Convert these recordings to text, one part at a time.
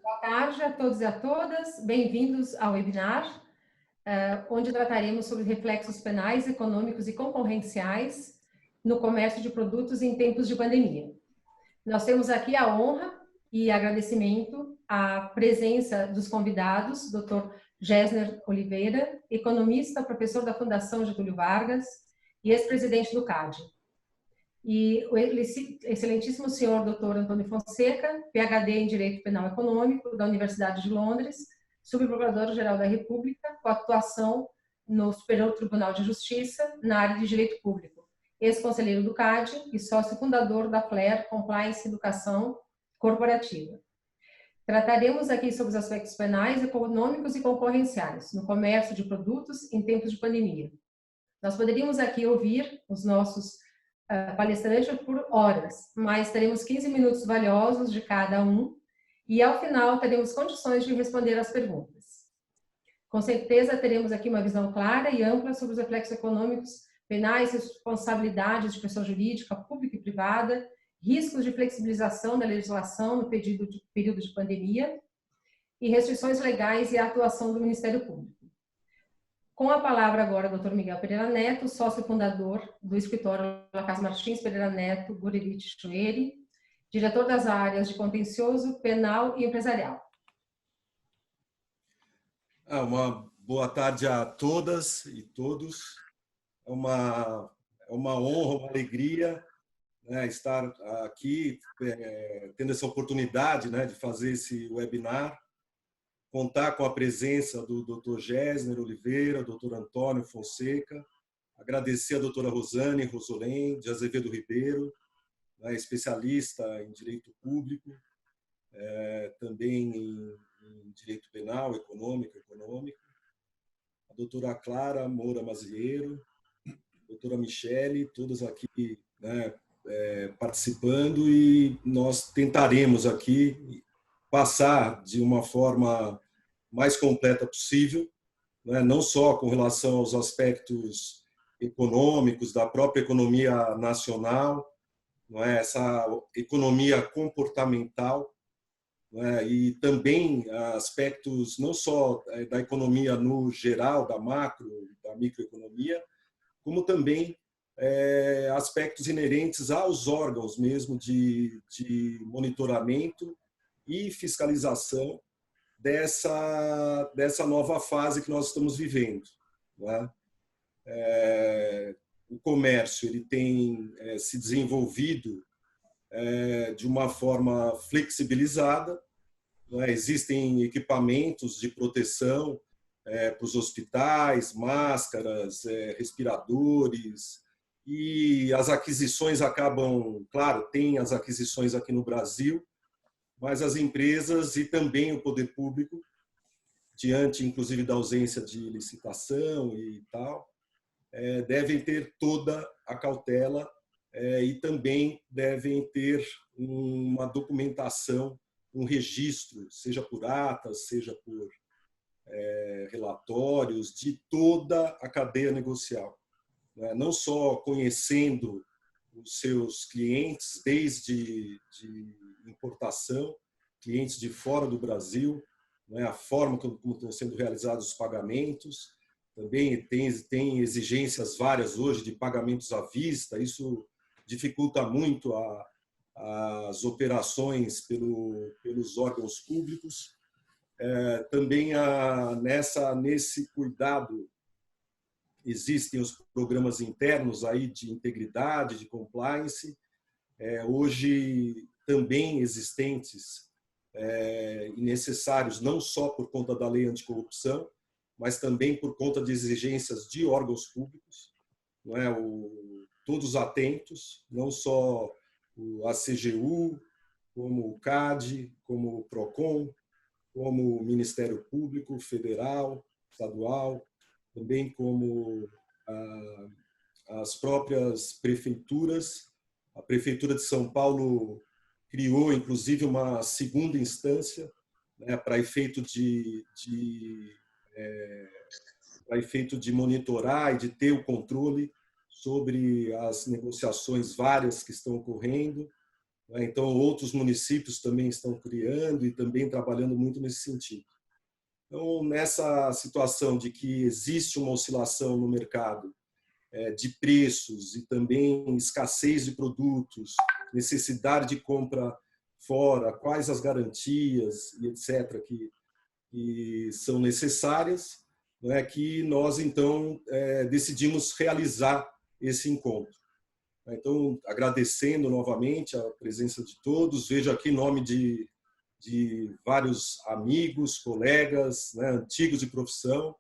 Boa tarde a todos e a todas. Bem-vindos ao webinar, onde trataremos sobre reflexos penais, econômicos e concorrenciais no comércio de produtos em tempos de pandemia. Nós temos aqui a honra e agradecimento à presença dos convidados, Dr. Gessner Oliveira, economista, professor da Fundação Getúlio Vargas e ex-presidente do CAD. E o excelentíssimo senhor Dr. Antônio Fonseca, PhD em Direito Penal Econômico da Universidade de Londres, subprocurador-geral da República, com atuação no Superior Tribunal de Justiça na área de Direito Público, ex-conselheiro do CAD e sócio fundador da FLAIR Compliance Educação Corporativa. Trataremos aqui sobre os aspectos penais, econômicos e concorrenciais no comércio de produtos em tempos de pandemia. Nós poderíamos aqui ouvir os nossos palestrantes por horas, mas teremos 15 minutos valiosos de cada um e, ao final, teremos condições de responder às perguntas. Com certeza, teremos aqui uma visão clara e ampla sobre os reflexos econômicos, penais, responsabilidades de pessoa jurídica, pública e privada, riscos de flexibilização da legislação no período de pandemia e restrições legais e a atuação do Ministério Público. Com a palavra agora, Dr. Miguel Pereira Neto, sócio fundador do escritório Lacaz Martins Pereira Neto, Gurevitch Chueri, diretor das áreas de contencioso, penal e empresarial. Uma boa tarde a todas e todos. É uma honra, uma alegria, né, estar aqui tendo essa oportunidade, né, de fazer esse webinar, contar com a presença do Dr. Gessner Oliveira, Dr. Antônio Fonseca, agradecer a doutora Rosane Rosolém de Azevedo Ribeiro, né, especialista em direito público, também em direito penal, econômico, a doutora Clara Moura Mazieiro, a doutora Michele, todos aqui, né, participando, e nós tentaremos aqui passar de uma forma mais completa possível, né, não só com relação aos aspectos econômicos da própria economia nacional, não é, essa economia comportamental, não é, e também aspectos não só da economia no geral, da macro, da microeconomia, como também aspectos inerentes aos órgãos mesmo de monitoramento e fiscalização dessa nova fase que nós estamos vivendo, não é? O comércio ele tem se desenvolvido de uma forma flexibilizada, não é? Existem equipamentos de proteção para os hospitais, máscaras, respiradores, e as aquisições acabam, claro, tem as aquisições aqui no Brasil, mas as empresas e também o poder público, diante inclusive da ausência de licitação e tal, devem ter toda a cautela e também devem ter uma documentação, um registro, seja por atas, seja por relatórios, de toda a cadeia negocial. Não só conhecendo os seus clientes, desde importação, clientes de fora do Brasil, né, a forma como estão sendo realizados os pagamentos. Também tem exigências várias hoje de pagamentos à vista, isso dificulta muito as operações pelos órgãos públicos. Também nesse cuidado existem os programas internos aí de integridade, de compliance, hoje também existentes e necessários não só por conta da lei anticorrupção, mas também por conta de exigências de órgãos públicos, não é? Todos atentos, não só a CGU, como o CAD, como o PROCON, como o Ministério Público Federal, Estadual, também como as próprias prefeituras. A Prefeitura de São Paulo criou, inclusive, uma segunda instância, né, para efeito de monitorar e de ter o controle sobre as negociações várias que estão ocorrendo. né? Então, outros municípios também estão criando e também trabalhando muito nesse sentido. Então, nessa situação de que existe uma oscilação no mercado de preços e também escassez de produtos, necessidade de compra fora, quais as garantias e etc. que são necessárias, não é que nós então decidimos realizar esse encontro. Então, agradecendo novamente a presença de todos, vejo aqui nome de vários amigos, colegas, né, antigos de profissão,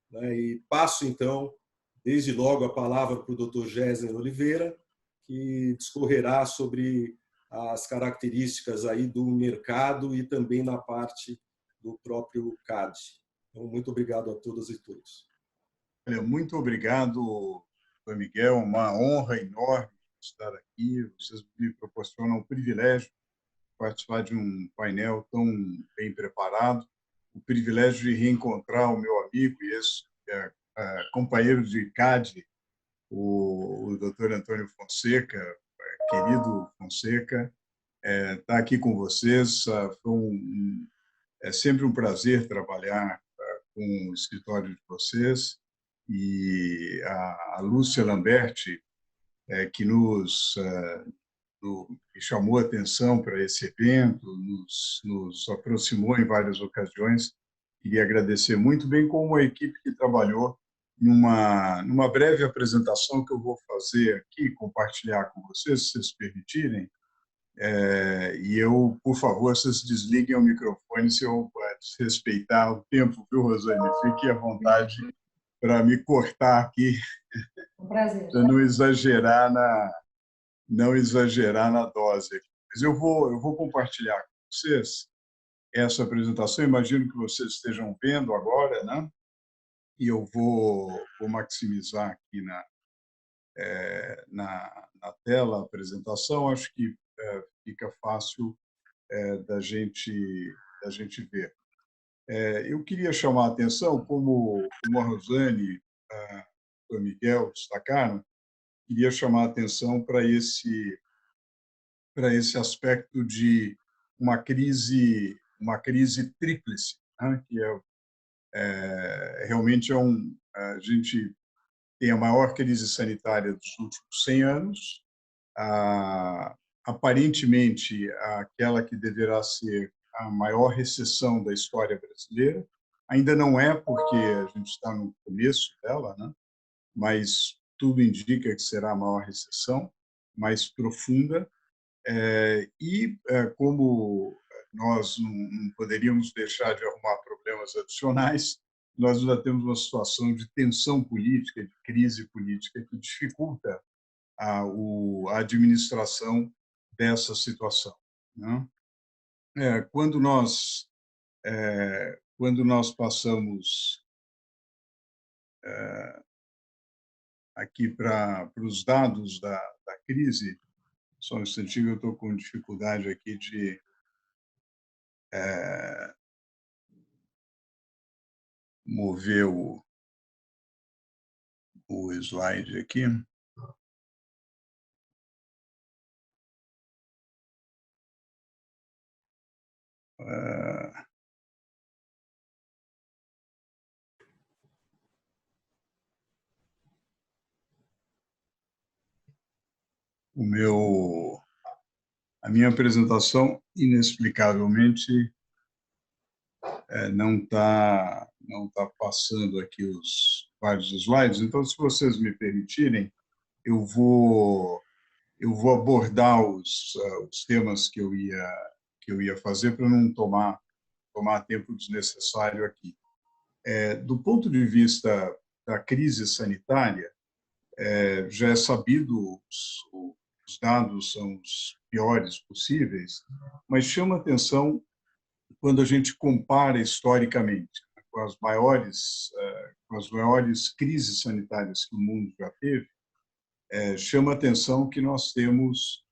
né, e passo então desde logo a palavra para o Dr. Gésner Oliveira, que discorrerá sobre as características aí do mercado e também na parte do próprio CAD. Então, muito obrigado a todas e todos. Muito obrigado, Dr. Miguel. Uma honra enorme estar aqui. Vocês me proporcionam o privilégio de participar de um painel tão bem preparado, o privilégio de reencontrar o meu amigo e companheiro de CAD, o Dr. Antônio Fonseca, querido Fonseca, estar aqui com vocês. É sempre um prazer trabalhar com o escritório de vocês. E a Lúcia Lamberti, que que chamou a atenção para esse evento, nos aproximou em várias ocasiões. Queria agradecer muito, bem como a equipe que trabalhou numa breve apresentação que eu vou fazer aqui, compartilhar com vocês, se vocês permitirem. E eu, por favor, vocês desliguem o microfone se eu desrespeitar o tempo, viu, Rosane? Fique à vontade para me cortar aqui, Um prazer. para não exagerar na dose. Mas eu vou compartilhar com vocês essa apresentação. Imagino que vocês estejam vendo agora, né? E eu vou maximizar aqui na tela a apresentação. Acho que fica fácil da gente ver. Eu queria chamar a atenção, como a Rosane, o Miguel destacaram, queria chamar a atenção para esse aspecto de uma crise tríplice, né? Que realmente a gente tem a maior crise sanitária dos últimos 100 anos, aparentemente aquela que deverá ser a maior recessão da história brasileira. Ainda não é, porque a gente está no começo dela, né? Mas tudo indica que será a maior recessão, mais profunda. Como nós não poderíamos deixar de arrumar problemas adicionais, nós ainda temos uma situação de tensão política, de crise política, que dificulta a administração dessa situação, né? Quando nós passamos aqui para os dados da crise, só um instantinho, eu estou com dificuldade aqui de mover o slide aqui. A minha apresentação, inexplicavelmente, não está passando aqui os vários slides. Então, se vocês me permitirem, eu vou abordar os temas que eu ia fazer para não tomar tempo desnecessário aqui. Do ponto de vista da crise sanitária, já é sabido, os dados são os piores possíveis, mas chama atenção quando a gente compara historicamente com as maiores crises sanitárias que o mundo já teve. Chama atenção que nós temos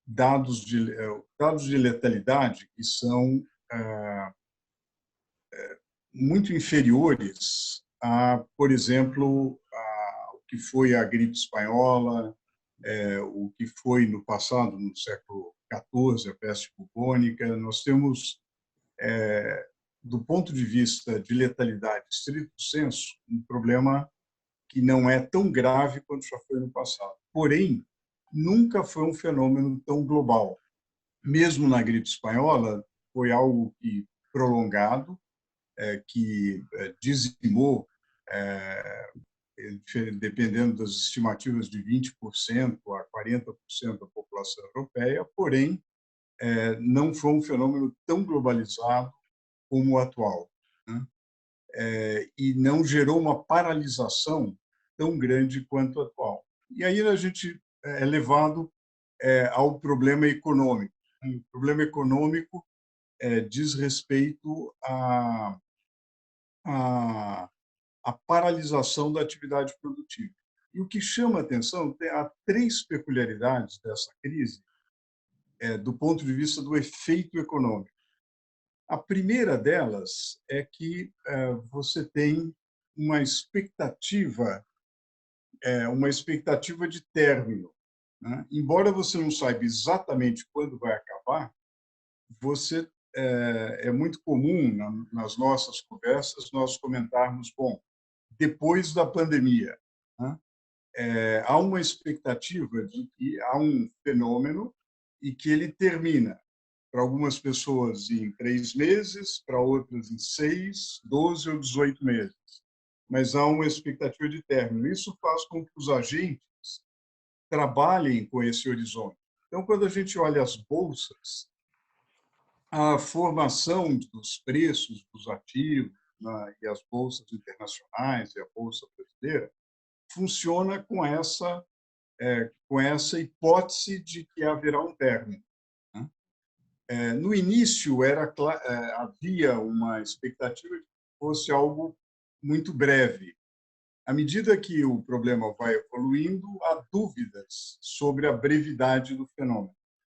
dados de letalidade que são muito inferiores a, por exemplo, o que foi a gripe espanhola, o que foi no passado, no século XIV, a peste bubônica. Nós temos, do ponto de vista de letalidade estrito sensu, um problema que não é tão grave quanto já foi no passado. Porém, nunca foi um fenômeno tão global. Mesmo na gripe espanhola, foi algo que prolongado, que dizimou, dependendo das estimativas, de 20% a 40% da população europeia, porém, não foi um fenômeno tão globalizado como o atual, né? E não gerou uma paralisação tão grande quanto a atual. E aí a gente é levado ao problema econômico. O problema econômico diz respeito à paralisação da atividade produtiva. E o que chama a atenção, há três peculiaridades dessa crise do ponto de vista do efeito econômico. A primeira delas é que você tem uma expectativa de término, né? Embora você não saiba exatamente quando vai acabar, você é muito comum nas nossas conversas nós comentarmos, bom, depois da pandemia, né? Há uma expectativa de que há um fenômeno e que ele termina. Para algumas pessoas em 3 meses, para outras em 6, 12 ou 18 meses. Mas há uma expectativa de término. Isso faz com que os agentes trabalhem com esse horizonte. Então, quando a gente olha as bolsas, a formação dos preços dos ativos, né, e as bolsas internacionais e a bolsa brasileira funciona com essa hipótese de que haverá um término. No início, havia uma expectativa de que fosse algo muito breve. À medida que o problema vai evoluindo, há dúvidas sobre a brevidade do fenômeno,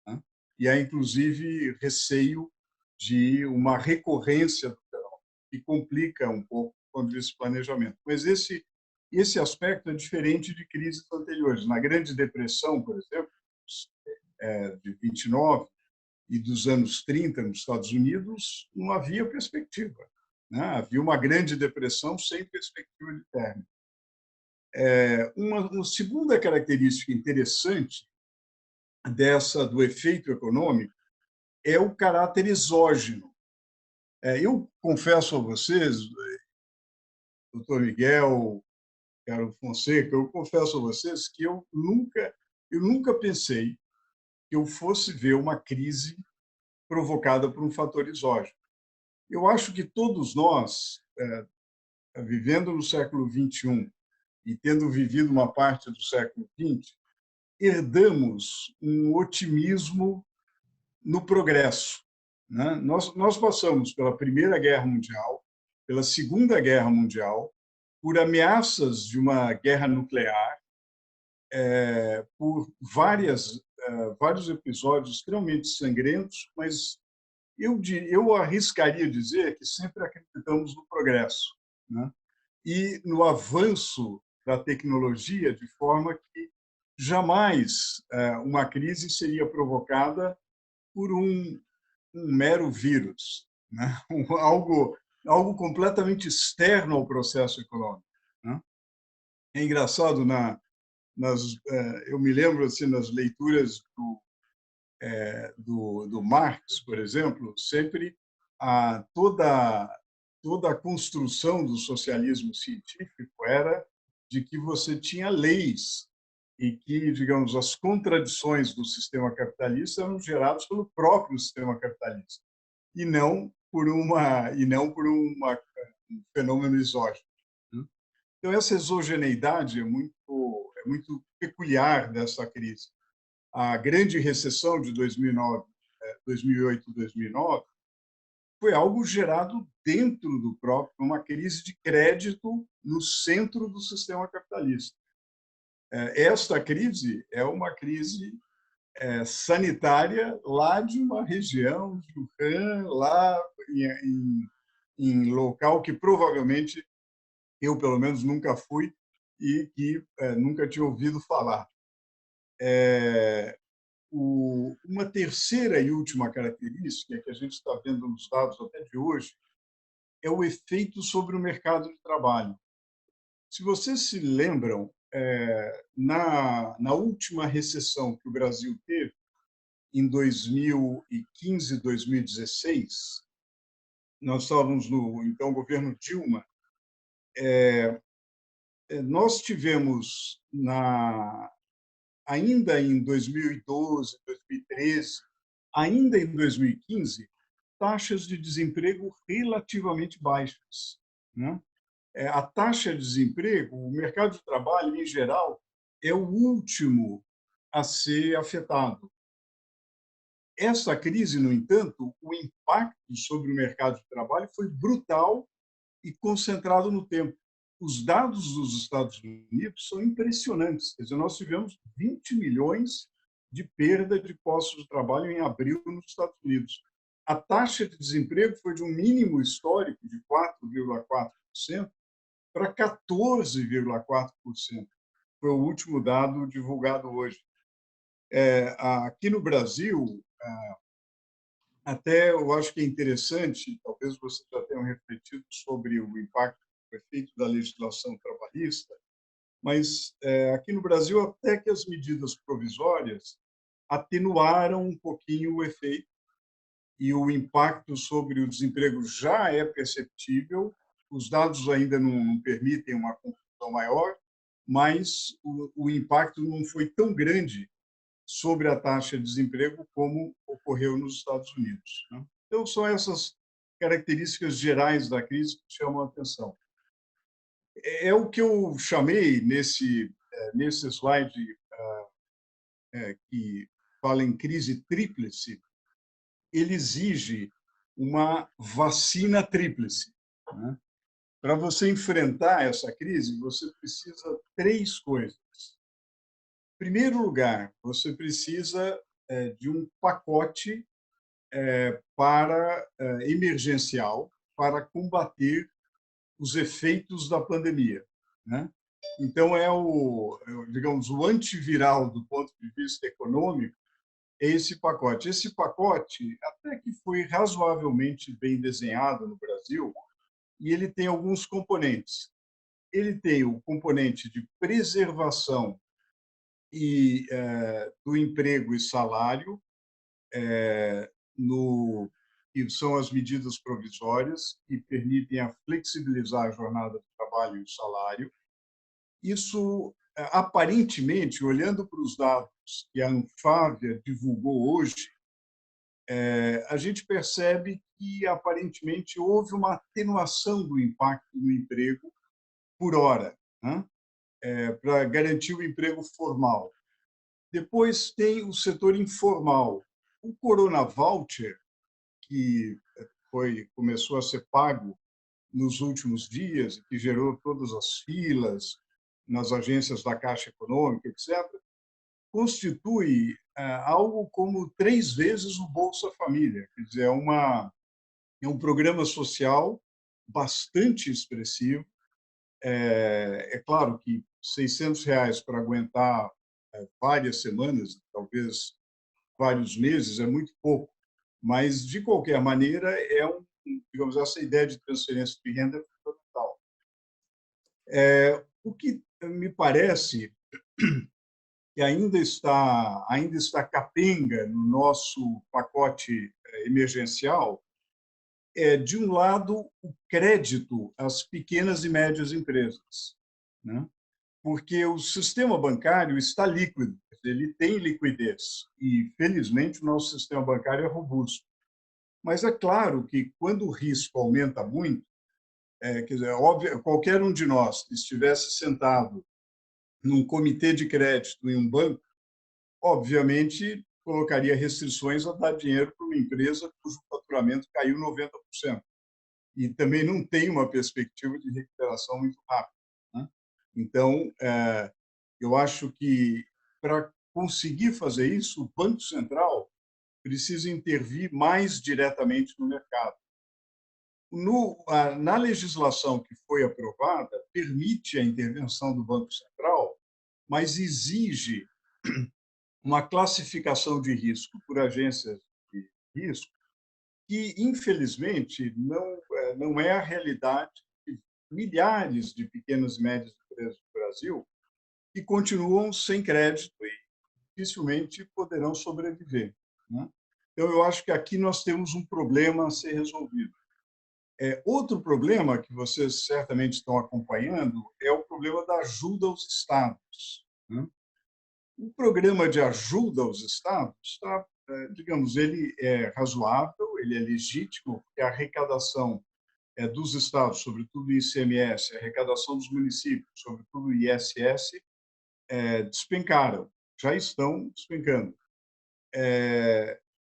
né? E há, inclusive, receio de uma recorrência do fenômeno, que complica um pouco quando esse planejamento. Mas esse aspecto é diferente de crises anteriores. Na Grande Depressão, por exemplo, de 29, e dos anos 30 nos Estados Unidos, não havia perspectiva, né? Havia uma grande depressão sem perspectiva de término. Uma segunda característica interessante do efeito econômico é o caráter exógeno. Eu confesso a vocês, doutor Miguel, Carlos Fonseca, eu confesso a vocês que eu nunca pensei que eu fosse ver uma crise provocada por um fator exógeno. Eu acho que todos nós, vivendo no século XXI e tendo vivido uma parte do século XX, herdamos um otimismo no progresso, né? Nós passamos pela Primeira Guerra Mundial, pela Segunda Guerra Mundial, por ameaças de uma guerra nuclear, por vários episódios extremamente sangrentos, mas eu arriscaria dizer que sempre acreditamos no progresso, né? E no avanço da tecnologia, de forma que jamais uma crise seria provocada por um mero vírus, né? Algo completamente externo ao processo econômico, né? É engraçado, eu me lembro assim, nas leituras do Marx, por exemplo, sempre toda a construção do socialismo científico era de que você tinha leis e que, digamos, as contradições do sistema capitalista eram geradas pelo próprio sistema capitalista e não por um fenômeno exógeno, né? Então essa exogeneidade é muito peculiar dessa crise. A grande recessão de 2009, 2008, 2009 foi algo gerado dentro do próprio, uma crise de crédito no centro do sistema capitalista. Esta crise é uma crise sanitária lá de uma região de Wuhan, lá em local que provavelmente eu, pelo menos, nunca fui e que nunca tinha ouvido falar. Uma terceira e última característica que a gente está vendo nos dados até de hoje é o efeito sobre o mercado de trabalho. Se vocês se lembram, na última recessão que o Brasil teve, em 2015, 2016, nós estávamos no, então, governo Dilma, nós tivemos, ainda em 2012, 2013, ainda em 2015, taxas de desemprego relativamente baixas, né? A taxa de desemprego, o mercado de trabalho, em geral, é o último a ser afetado. Essa crise, no entanto, o impacto sobre o mercado de trabalho foi brutal e concentrado no tempo. Os dados dos Estados Unidos são impressionantes. Quer dizer, nós tivemos 20 milhões de perda de postos de trabalho em abril nos Estados Unidos. A taxa de desemprego foi de um mínimo histórico de 4,4% para 14,4%. Foi o último dado divulgado hoje. Aqui no Brasil, até eu acho que é interessante, talvez vocês já tenham refletido sobre o impacto, o efeito da legislação trabalhista, mas aqui no Brasil, até que as medidas provisórias atenuaram um pouquinho o efeito e o impacto sobre o desemprego já é perceptível. Os dados ainda não permitem uma conclusão maior, mas o impacto não foi tão grande sobre a taxa de desemprego como ocorreu nos Estados Unidos, né? Então, são essas características gerais da crise que chamam a atenção. É o que eu chamei nesse slide que fala em crise tríplice. Ele exige uma vacina tríplice, né? Para você enfrentar essa crise, você precisa de 3 coisas. Em primeiro lugar, você precisa de um pacote emergencial para combater os efeitos da pandemia, né? Então, digamos, o antiviral do ponto de vista econômico é esse pacote. Esse pacote até que foi razoavelmente bem desenhado no Brasil e ele tem alguns componentes. Ele tem o componente de preservação do emprego e salário, que são as medidas provisórias que permitem flexibilizar a jornada de trabalho e o salário. Isso, aparentemente, olhando para os dados que a Anfávia divulgou hoje, a gente percebe que, aparentemente, houve uma atenuação do impacto no emprego por hora, né? Para garantir o emprego formal. Depois tem o setor informal. O Corona Voucher, que começou a ser pago nos últimos dias, que gerou todas as filas nas agências da Caixa Econômica, etc., constitui algo como 3 vezes o Bolsa Família. Quer dizer, é um programa social bastante expressivo. É claro que R$ 600 para aguentar várias semanas, talvez vários meses, é muito pouco. Mas, de qualquer maneira, digamos, essa ideia de transferência de renda é fundamental. O que me parece que ainda está capenga no nosso pacote emergencial é, de um lado, o crédito às pequenas e médias empresas, né? Porque o sistema bancário está líquido, ele tem liquidez e, felizmente, o nosso sistema bancário é robusto. Mas é claro que, quando o risco aumenta muito, quer dizer, óbvio, qualquer um de nós que estivesse sentado num comitê de crédito em um banco, obviamente, colocaria restrições a dar dinheiro para uma empresa cujo faturamento caiu 90%. E também não tem uma perspectiva de recuperação muito rápida, né? Então, eu acho que, para conseguir fazer isso, o Banco Central precisa intervir mais diretamente no mercado. Na legislação que foi aprovada, permite a intervenção do Banco Central, mas exige uma classificação de risco por agências de risco que, infelizmente, não é a realidade de milhares de pequenas e médias empresas do Brasil que continuam sem crédito e dificilmente poderão sobreviver, né? Então, eu acho que aqui nós temos um problema a ser resolvido. Outro problema que vocês certamente estão acompanhando é o problema da ajuda aos estados, né? O programa de ajuda aos estados está, digamos, ele é razoável, ele é legítimo, porque a arrecadação dos estados, sobretudo o ICMS, a arrecadação dos municípios, sobretudo o ISS, despencaram, já estão despencando.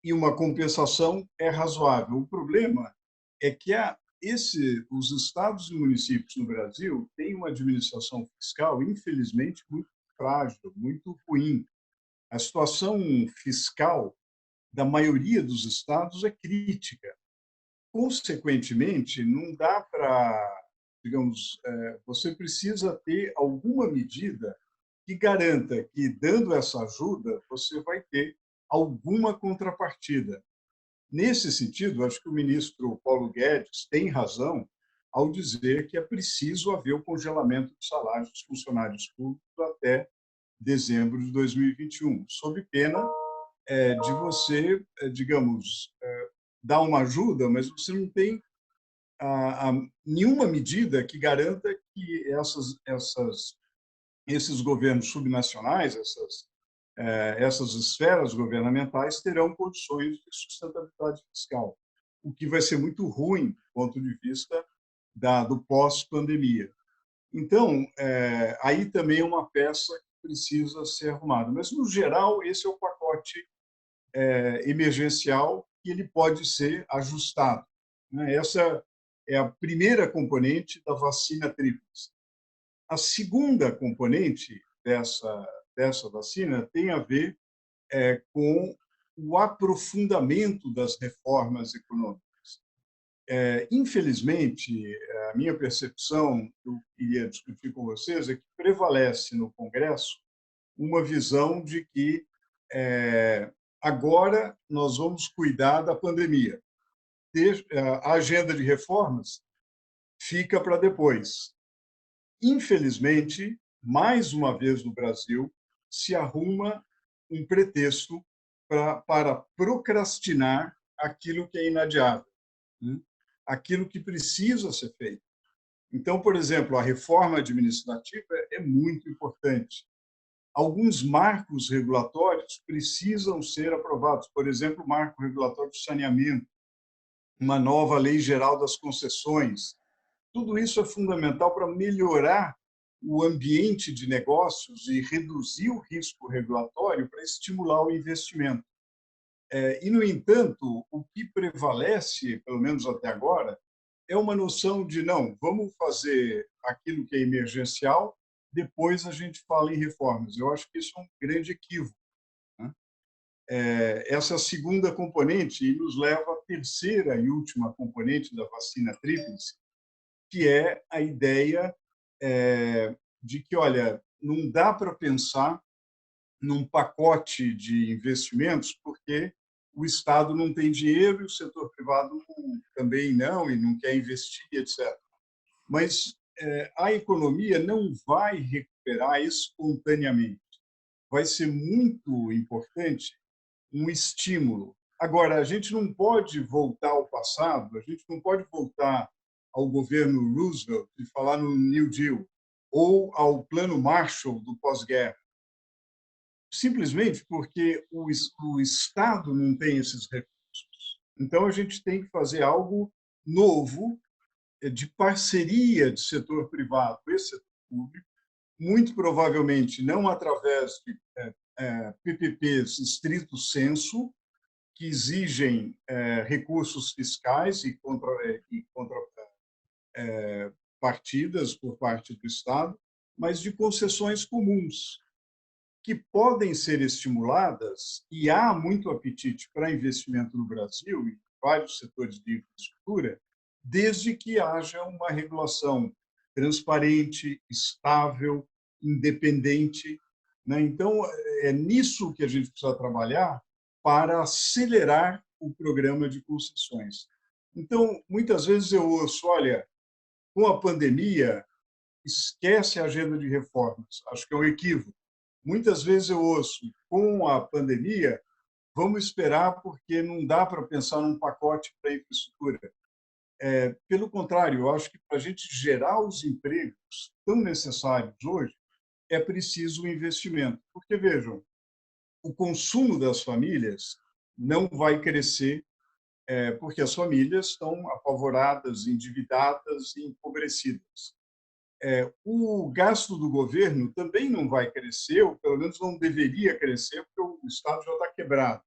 E uma compensação é razoável. O problema é que os estados e municípios no Brasil têm uma administração fiscal, infelizmente, muito frágil, muito ruim. A situação fiscal da maioria dos estados é crítica. Consequentemente, não dá para, digamos, você precisa ter alguma medida que garanta que, dando essa ajuda, você vai ter alguma contrapartida. Nesse sentido, acho que o ministro Paulo Guedes tem razão ao dizer que é preciso haver o congelamento dos salários dos funcionários públicos até dezembro de 2021, sob pena de você, digamos, dar uma ajuda, mas você não tem nenhuma medida que garanta que esses governos subnacionais, essas esferas governamentais terão condições de sustentabilidade fiscal, o que vai ser muito ruim do ponto de vista do pós-pandemia. Então, aí também é uma peça que precisa ser arrumada. Mas, no geral, esse é o pacote emergencial que ele pode ser ajustado, né? Essa é a primeira componente da vacina tríplice. A segunda componente dessa vacina tem a ver com o aprofundamento das reformas econômicas. Infelizmente, a minha percepção, que eu queria discutir com vocês, é que prevalece no Congresso uma visão de que agora nós vamos cuidar da pandemia. A agenda de reformas fica para depois. Infelizmente, mais uma vez no Brasil, se arruma um pretexto para procrastinar aquilo que é inadiável, né? Aquilo que precisa ser feito. Então, por exemplo, a reforma administrativa é muito importante. Alguns marcos regulatórios precisam ser aprovados. Por exemplo, o marco regulatório do saneamento, uma nova lei geral das concessões. Tudo isso é fundamental para melhorar o ambiente de negócios e reduzir o risco regulatório para estimular o investimento. E, no entanto, o que prevalece, pelo menos até agora, é uma noção de, não, vamos fazer aquilo que é emergencial, depois a gente fala em reformas. Eu acho que isso é um grande equívoco, né? Essa segunda componente nos leva à terceira e última componente da vacina tríplice, que é a ideia de que, olha, não dá para pensar num pacote de investimentos porque o Estado não tem dinheiro e o setor privado também não, e não quer investir, etc. Mas a economia não vai recuperar espontaneamente. Vai ser muito importante um estímulo. Agora, a gente não pode voltar ao passado, a gente não pode voltar ao governo Roosevelt e falar no New Deal ou ao plano Marshall do pós-guerra, simplesmente porque o Estado não tem esses recursos. Então, a gente tem que fazer algo novo, de parceria de setor privado e setor público, muito provavelmente não através de PPPs estrito sensu, que exigem recursos fiscais e contrapartidas por parte do Estado, mas de concessões comuns, que podem ser estimuladas, e há muito apetite para investimento no Brasil, em vários setores de infraestrutura, desde que haja uma regulação transparente, estável, independente, né? Então, é nisso que a gente precisa trabalhar para acelerar o programa de concessões. Então, muitas vezes eu ouço, olha, com a pandemia, esquece a agenda de reformas. Acho que é um equívoco. Muitas vezes eu ouço, com a pandemia, vamos esperar porque não dá para pensar num pacote para infraestrutura. Pelo contrário, eu acho que para a gente gerar os empregos tão necessários hoje, é preciso um investimento. Porque, vejam, o consumo das famílias não vai crescer porque as famílias estão apavoradas, endividadas e empobrecidas. O gasto do governo também não vai crescer, ou pelo menos não deveria crescer, porque o Estado já está quebrado.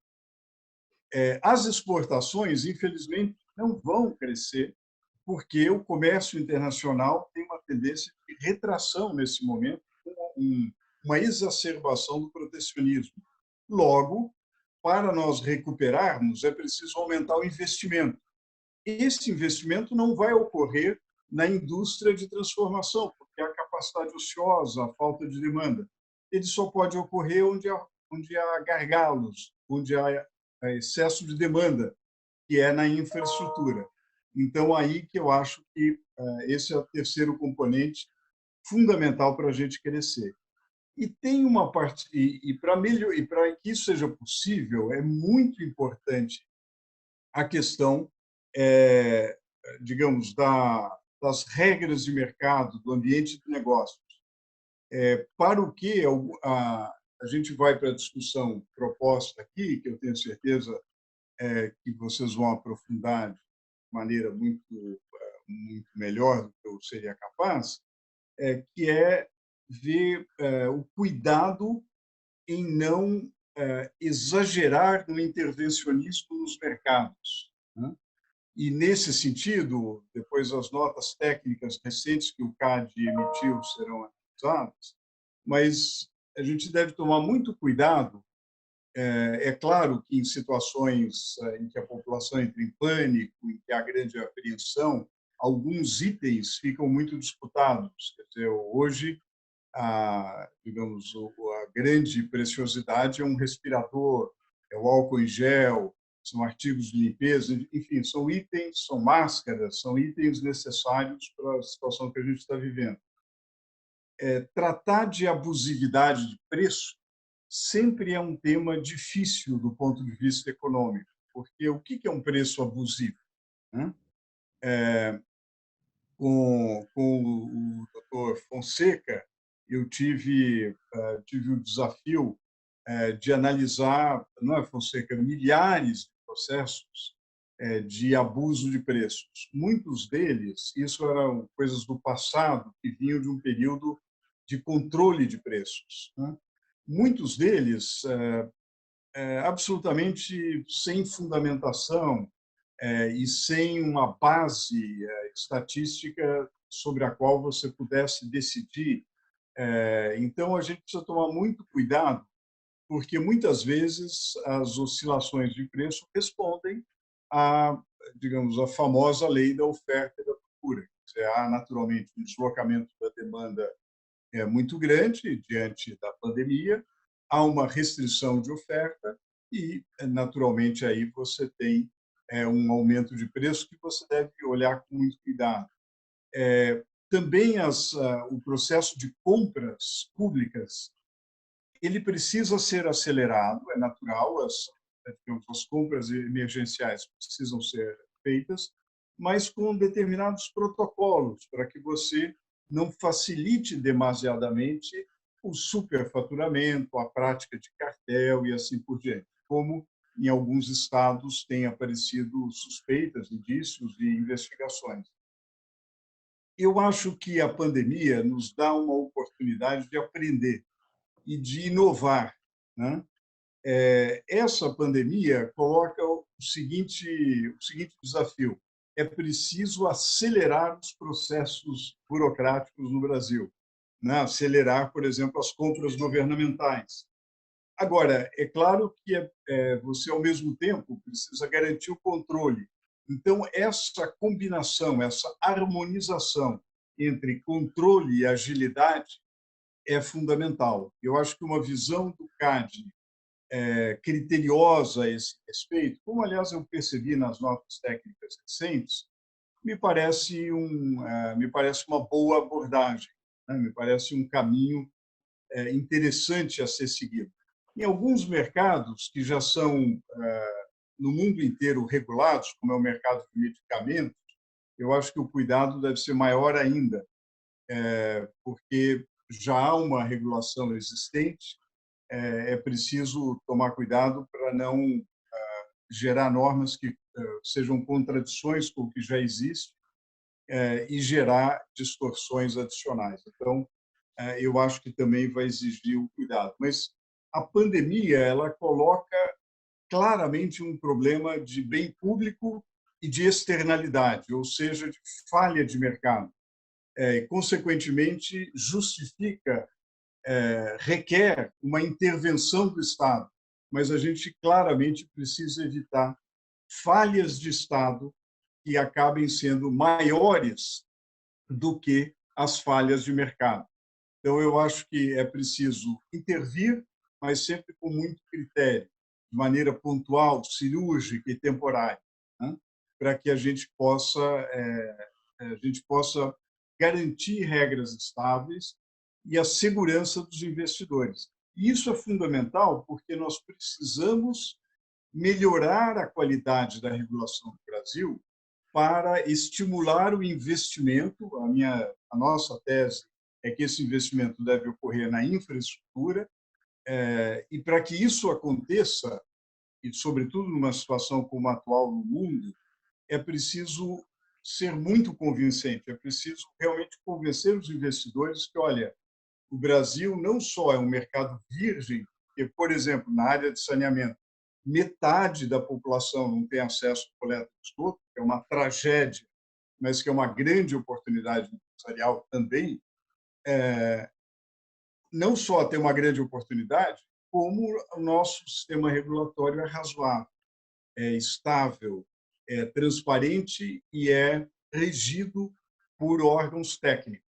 As exportações, infelizmente, não vão crescer, porque o comércio internacional tem uma tendência de retração nesse momento, com uma exacerbação do protecionismo. Logo, para nós recuperarmos, é preciso aumentar o investimento. Esse investimento não vai ocorrer na indústria de transformação, porque a capacidade ociosa, a falta de demanda. Ele só pode ocorrer onde há gargalos, onde há excesso de demanda, que é na infraestrutura. Então, aí que eu acho que esse é o terceiro componente fundamental para a gente crescer. E tem uma parte, e para que isso seja possível, é muito importante a questão, digamos, das regras de mercado, do ambiente de negócios. Para o que a gente vai para a discussão proposta aqui, que eu tenho certeza que vocês vão aprofundar de maneira muito melhor do que eu seria capaz, que é ver o cuidado em não exagerar no intervencionismo nos mercados, né? E, nesse sentido, depois as notas técnicas recentes que o CAD emitiu serão analisadas, mas a gente deve tomar muito cuidado. É claro que em situações em que a população entra em pânico, em que há grande apreensão, alguns itens ficam muito disputados. Quer dizer, hoje, digamos, a grande preciosidade é um respirador, é o álcool em gel, são artigos de limpeza, enfim, são itens, são máscaras, são itens necessários para a situação que a gente está vivendo. Tratar de abusividade de preço sempre é um tema difícil do ponto de vista econômico, porque o que é um preço abusivo, né? Com o Dr. Fonseca, eu tive o desafio de analisar, não é, Fonseca, milhares de processos de abuso de preços. Muitos deles, isso eram coisas do passado que vinham de um período de controle de preços, né? Muitos deles absolutamente sem fundamentação e sem uma base estatística sobre a qual você pudesse decidir. Então, a gente precisa tomar muito cuidado, porque muitas vezes as oscilações de preço respondem à, digamos, a famosa lei da oferta e da procura. Há, naturalmente, um deslocamento da demanda muito grande diante da pandemia, há uma restrição de oferta e, naturalmente, aí você tem um aumento de preço que você deve olhar com muito cuidado. Também o processo de compras públicas, ele precisa ser acelerado, é natural, as compras emergenciais precisam ser feitas, mas com determinados protocolos para que você não facilite demasiadamente o superfaturamento, a prática de cartel e assim por diante, como em alguns estados têm aparecido suspeitas, indícios e investigações. Eu acho que a pandemia nos dá uma oportunidade de aprender e de inovar, né? Essa pandemia coloca o seguinte desafio: é preciso acelerar os processos burocráticos no Brasil, né? Acelerar, por exemplo, as compras governamentais. Agora, é claro que você, ao mesmo tempo, precisa garantir o controle. Então, essa combinação, essa harmonização entre controle e agilidade é fundamental. Eu acho que uma visão do CAD criteriosa a esse respeito, como, aliás, eu percebi nas notas técnicas recentes, me parece uma boa abordagem, né? Me parece um caminho interessante a ser seguido. Em alguns mercados que já são, no mundo inteiro, regulados, como é o mercado de medicamentos, eu acho que o cuidado deve ser maior ainda, porque já há uma regulação existente, é preciso tomar cuidado para não gerar normas que sejam contradições com o que já existe e gerar distorções adicionais. Então, eu acho que também vai exigir o cuidado. Mas a pandemia, ela coloca claramente um problema de bem público e de externalidade, ou seja, de falha de mercado. E, consequentemente, requer uma intervenção do Estado, mas a gente claramente precisa evitar falhas de Estado que acabem sendo maiores do que as falhas de mercado. Então, eu acho que é preciso intervir, mas sempre com muito critério, de maneira pontual, cirúrgica e temporária, né? Para que a gente possa garantir regras estáveis e a segurança dos investidores. E isso é fundamental porque nós precisamos melhorar a qualidade da regulação do Brasil para estimular o investimento. A nossa tese é que esse investimento deve ocorrer na infraestrutura, e para que isso aconteça, e sobretudo numa situação como a atual no mundo, é preciso ser muito convincente, é preciso realmente convencer os investidores que, olha, o Brasil não só é um mercado virgem, porque, por exemplo, na área de saneamento, metade da população não tem acesso à coleta de esgoto, que é uma tragédia, mas que é uma grande oportunidade empresarial também. Não só tem uma grande oportunidade, como o nosso sistema regulatório é razoável, é estável, é transparente e é regido por órgãos técnicos.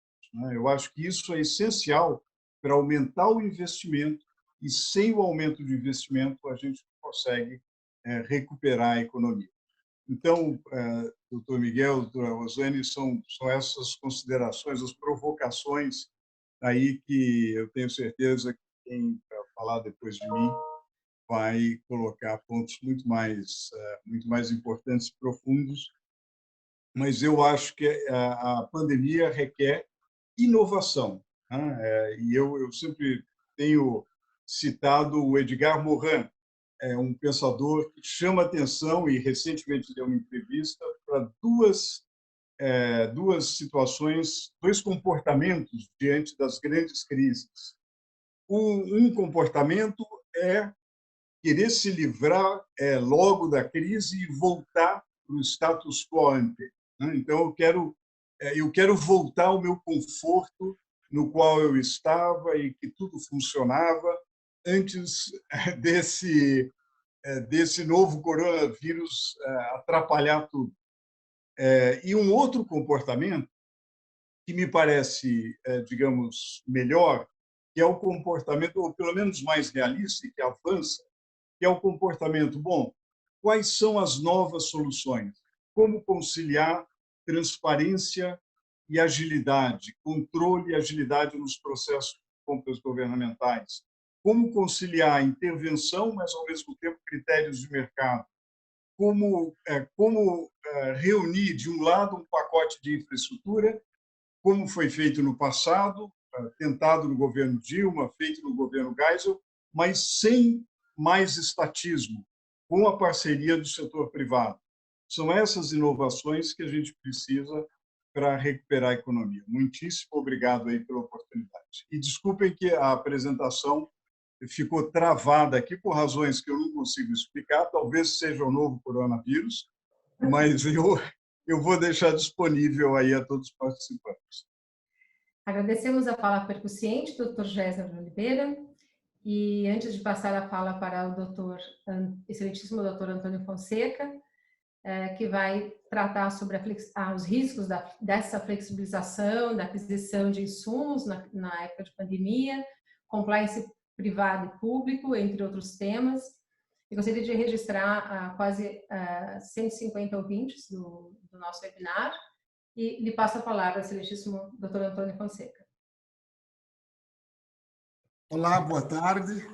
Eu acho que isso é essencial para aumentar o investimento, e sem o aumento do investimento a gente não consegue recuperar a economia. Então, doutor Miguel, doutora Rosane, são essas considerações, as provocações aí que eu tenho certeza que quem vai falar depois de mim vai colocar pontos muito mais importantes e profundos, mas eu acho que a pandemia requer inovação, né? E eu sempre tenho citado o Edgar Morin, um pensador que chama atenção e recentemente deu uma entrevista para duas situações, dois comportamentos diante das grandes crises. Um comportamento é querer se livrar logo da crise e voltar para o status quo ante, né? Então, eu quero voltar ao meu conforto no qual eu estava e que tudo funcionava antes desse novo coronavírus atrapalhar tudo. E um outro comportamento que me parece, digamos, melhor, que é o comportamento, ou pelo menos mais realista e que avança, que é o comportamento, bom, quais são as novas soluções? Como conciliar transparência e agilidade, controle e agilidade nos processos de compras governamentais? Como conciliar intervenção, mas, ao mesmo tempo, critérios de mercado? Como reunir, de um lado, um pacote de infraestrutura, como foi feito no passado, tentado no governo Dilma, feito no governo Geisel, mas sem mais estatismo, com a parceria do setor privado. São essas inovações que a gente precisa para recuperar a economia. Muitíssimo obrigado aí pela oportunidade. E desculpem que a apresentação ficou travada aqui por razões que eu não consigo explicar, talvez seja o novo coronavírus, mas eu vou deixar disponível aí a todos os participantes. Agradecemos a fala percussiente do Dr. Gésner Oliveira. E antes de passar a fala para o excelentíssimo doutor Antônio Fonseca, que vai tratar sobre os riscos dessa flexibilização, da aquisição de insumos na época de pandemia, compliance privado e público, entre outros temas. Eu gostaria de registrar quase 150 ouvintes do nosso webinar e lhe passo a palavra, excelentíssimo Dr. Antônio Fonseca. Olá, boa tarde.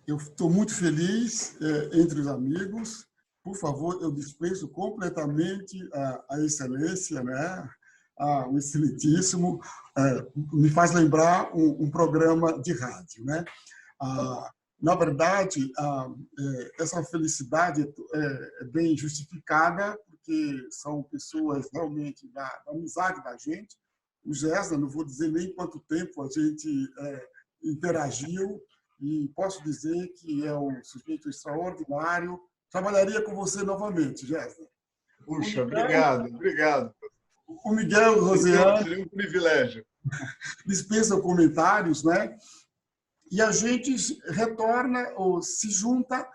Eu estou muito feliz entre os amigos. Por favor, eu dispenso completamente a excelência, né? O excelentíssimo. Me faz lembrar um programa de rádio, né? Na verdade, essa felicidade é bem justificada, porque são pessoas realmente da amizade da gente. O Gesner, não vou dizer nem quanto tempo a gente interagiu, e posso dizer que é um sujeito extraordinário. Trabalharia com você novamente, Gesner. Puxa, obrigado. O Miguel Rosiane seria um privilégio. Dispensa comentários, né? E a gente retorna ou se junta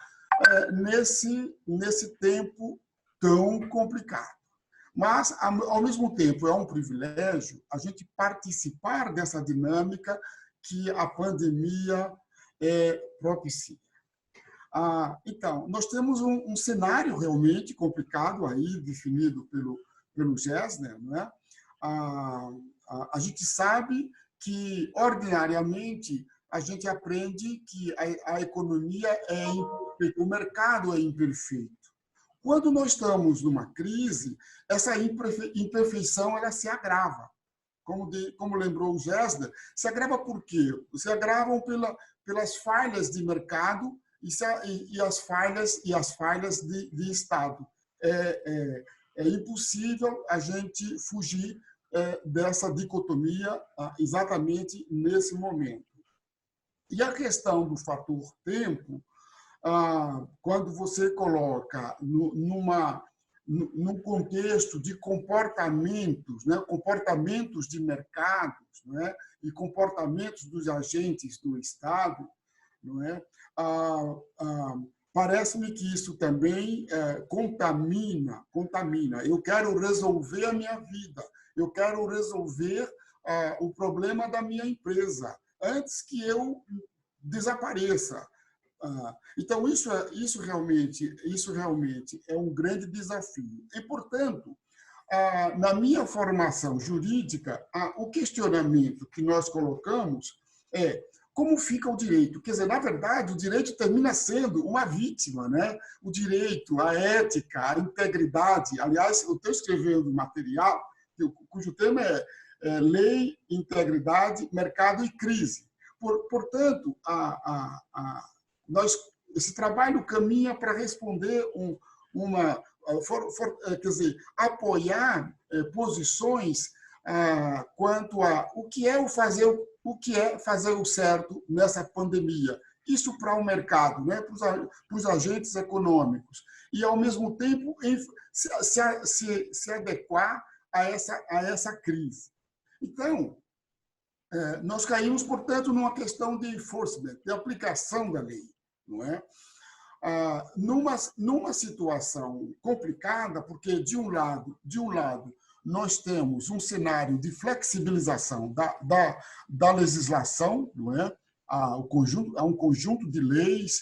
nesse tempo tão complicado. Mas, ao mesmo tempo, é um privilégio a gente participar dessa dinâmica que a pandemia propicia. Então, nós temos um cenário realmente complicado aí, definido pelo Gesner, né? A gente sabe que, ordinariamente, a gente aprende que a economia é imperfeita, o mercado é imperfeito. Quando nós estamos numa crise, essa imperfeição ela se agrava. Como lembrou o Gesner, se agrava por quê? Se agravam pelas falhas de mercado e as falhas de Estado. É impossível a gente fugir dessa dicotomia exatamente nesse momento. E a questão do fator tempo, quando você coloca num contexto de comportamentos, né, comportamentos de mercados, né, e comportamentos dos agentes do Estado, não é? Parece-me que isso também contamina. Eu quero resolver a minha vida, eu quero resolver o problema da minha empresa antes que eu desapareça. Então, isso realmente é um grande desafio. E, portanto, na minha formação jurídica, o questionamento que nós colocamos é como fica o direito. Quer dizer, na verdade, o direito termina sendo uma vítima, né? O direito, a ética, a integridade. Aliás, eu estou escrevendo um material cujo tema é Lei, Integridade, Mercado e Crise. Portanto, esse trabalho caminha para responder quer dizer, apoiar posições quanto a o que é fazer o certo nessa pandemia. Isso para o mercado, né, para os agentes econômicos. E, ao mesmo tempo, se adequar a essa crise. Então, nós caímos, portanto, numa questão de enforcement, de aplicação da lei, não é? Numa situação complicada, porque, de um lado, nós temos um cenário de flexibilização da legislação, não é? Há um conjunto de leis,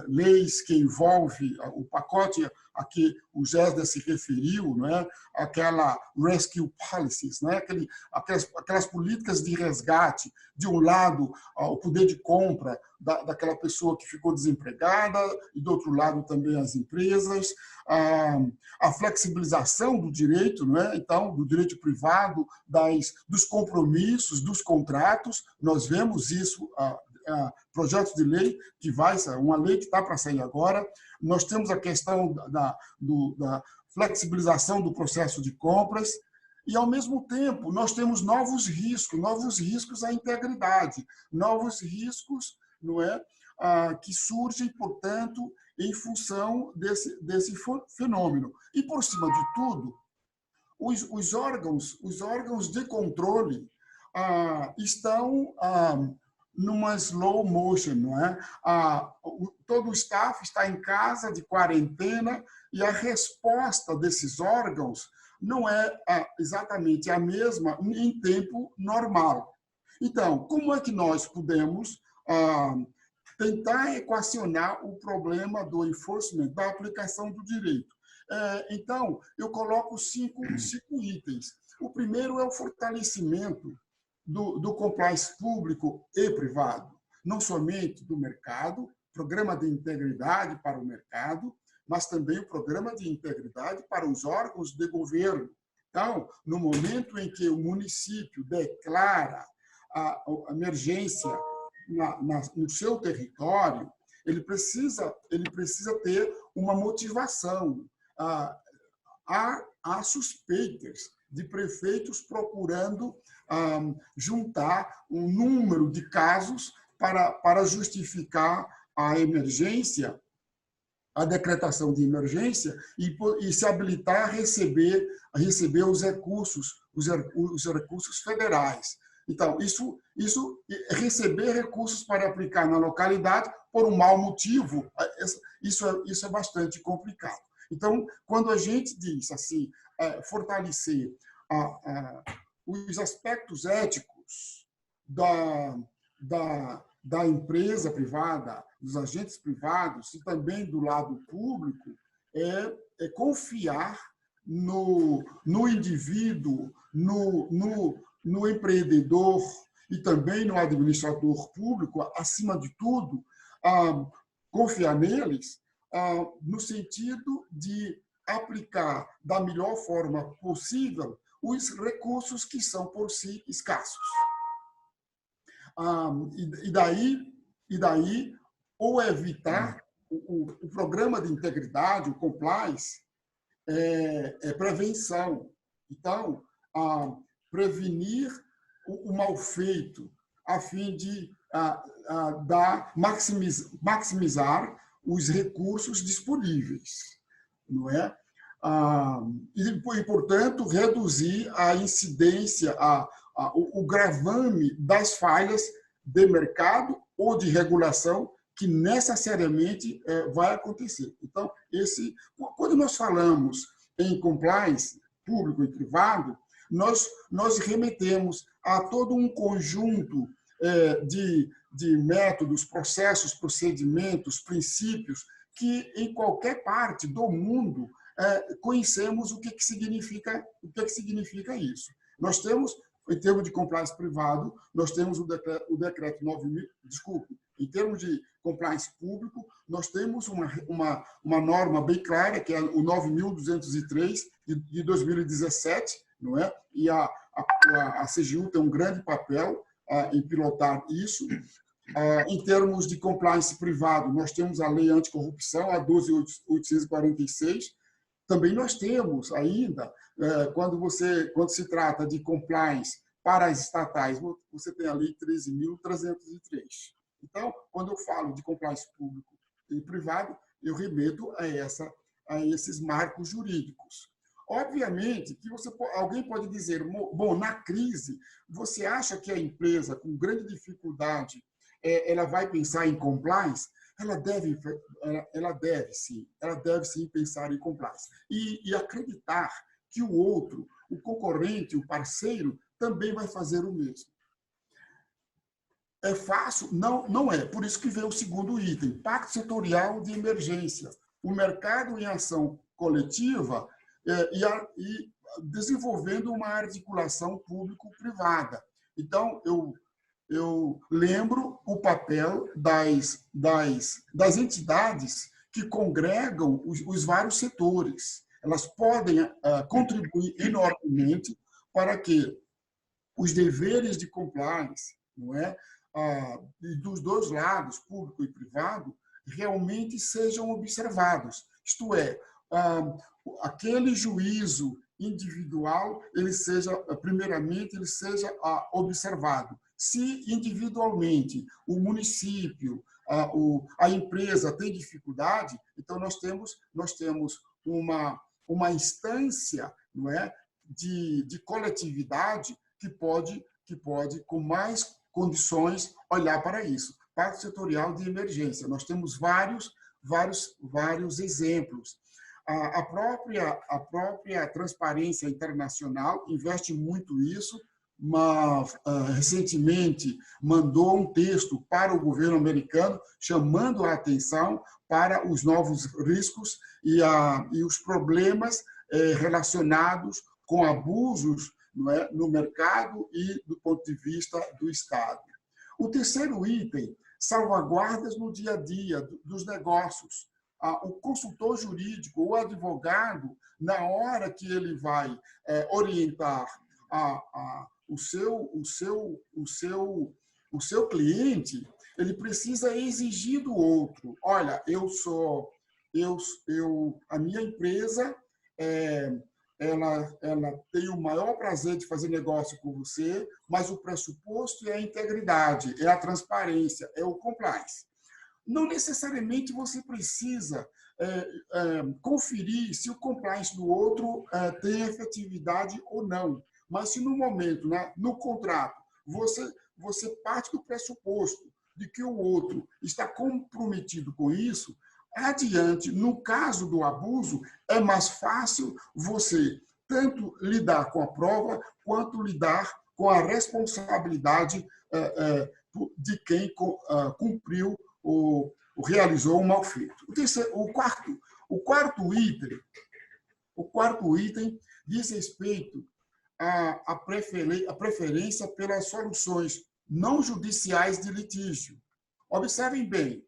leis que envolvem o pacote a que o Gesner se referiu, não é? Aquela rescue policies, não é? Aquelas políticas de resgate, de um lado, o poder de compra daquela pessoa que ficou desempregada, e do outro lado também as empresas, a flexibilização do direito, não é? Então, do direito privado, dos compromissos, dos contratos. Nós vemos isso, projeto de lei que uma lei que está para sair agora. Nós temos a questão da flexibilização do processo de compras e, ao mesmo tempo, nós temos novos riscos à integridade, novos riscos, não é, que surgem, portanto, em função desse fenômeno. E, por cima de tudo, os órgãos de controle estão numa slow motion, não é? Todo o staff está em casa, de quarentena, e a resposta desses órgãos não é exatamente a mesma em tempo normal. Então, como é que nós podemos tentar equacionar o problema do enforcement, da aplicação do direito? Então, eu coloco cinco itens. O primeiro é o fortalecimento do compliance público e privado, não somente do mercado, programa de integridade para o mercado, mas também o programa de integridade para os órgãos de governo. Então, no momento em que o município declara a emergência no seu território, ele precisa ter uma motivação. Há suspeitas de prefeitos procurando juntar um número de casos para justificar a emergência, a decretação de emergência e se habilitar a receber os recursos federais. Então, receber recursos para aplicar na localidade por um mau motivo, isso é bastante complicado. Então, quando a gente diz assim, fortalecer os aspectos éticos da empresa privada, dos agentes privados e também do lado público, é confiar no indivíduo, no empreendedor e também no administrador público, acima de tudo, confiar neles no sentido de aplicar da melhor forma possível os recursos que são por si escassos. E daí ou evitar o programa de integridade, o compliance, é prevenção. Então, prevenir o mal feito a fim de maximizar os recursos disponíveis, não é? E, portanto, reduzir a incidência, o gravame das falhas de mercado ou de regulação que necessariamente vai acontecer. Então, quando nós falamos em compliance público e privado, nós remetemos a todo um conjunto de métodos, processos, procedimentos, princípios que em qualquer parte do mundo conhecemos o que significa isso. Nós temos, em termos de compliance privado, nós temos o decreto 9.000, desculpe, em termos de compliance público, nós temos uma norma bem clara, que é o 9.203 de 2017, não é? E a CGU tem um grande papel em pilotar isso. Em termos de compliance privado, nós temos a Lei Anticorrupção, a 12.846. Também nós temos ainda, quando se trata de compliance para as estatais, você tem a Lei 13.303. Então, quando eu falo de compliance público e privado, eu remeto a esses marcos jurídicos. Obviamente que alguém pode dizer, bom, na crise, você acha que a empresa, com grande dificuldade, ela vai pensar em compliance? Ela deve sim pensar em compliance. E acreditar que o outro, o concorrente, o parceiro, também vai fazer o mesmo. É fácil? Não é. Por isso que vem o segundo item, pacto setorial de emergência. O mercado em ação coletiva e desenvolvendo uma articulação público-privada. Então, eu lembro o papel das entidades que congregam os vários setores. Elas podem contribuir enormemente para que os deveres de compliance, não é, dos dois lados, público e privado, realmente sejam observados. Isto é, aquele juízo individual, primeiramente, ele seja observado. Se individualmente o município, a empresa tem dificuldade, então nós temos uma instância, não é, de coletividade que pode com condições olhar para isso. Pacto setorial de emergência. Nós temos vários exemplos. A própria Transparência Internacional investe muito nisso, mas recentemente mandou um texto para o governo americano chamando a atenção para os novos riscos e os problemas relacionados com abusos, não é, no mercado e do ponto de vista do Estado. O terceiro item, salvaguardas no dia a dia dos negócios. O consultor jurídico, o advogado, na hora que ele vai orientar o seu cliente, ele precisa exigir do outro. Olha, a minha empresa ela tem o maior prazer de fazer negócio com você, mas o pressuposto é a integridade, é a transparência, é o compliance. Não necessariamente você precisa conferir se o compliance do outro tem efetividade ou não, mas se no momento, né, no contrato, você parte do pressuposto de que o outro está comprometido com isso, adiante, no caso do abuso, é mais fácil você tanto lidar com a prova quanto lidar com a responsabilidade de quem cumpriu ou realizou um mal feito. O quarto item diz respeito à preferência pelas soluções não judiciais de litígio. Observem bem,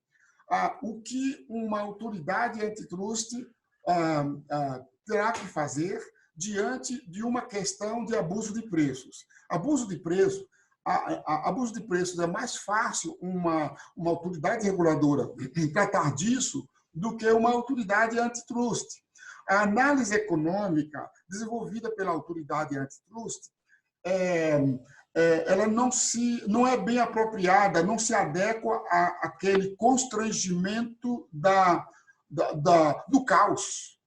o que uma autoridade antitrust terá que fazer diante de uma questão de abuso de preços. Abuso de preços é mais fácil uma autoridade reguladora tratar disso do que uma autoridade antitrust. A análise econômica desenvolvida pela autoridade antitrust ela não é bem apropriada, não se adequa àquele constrangimento do caos.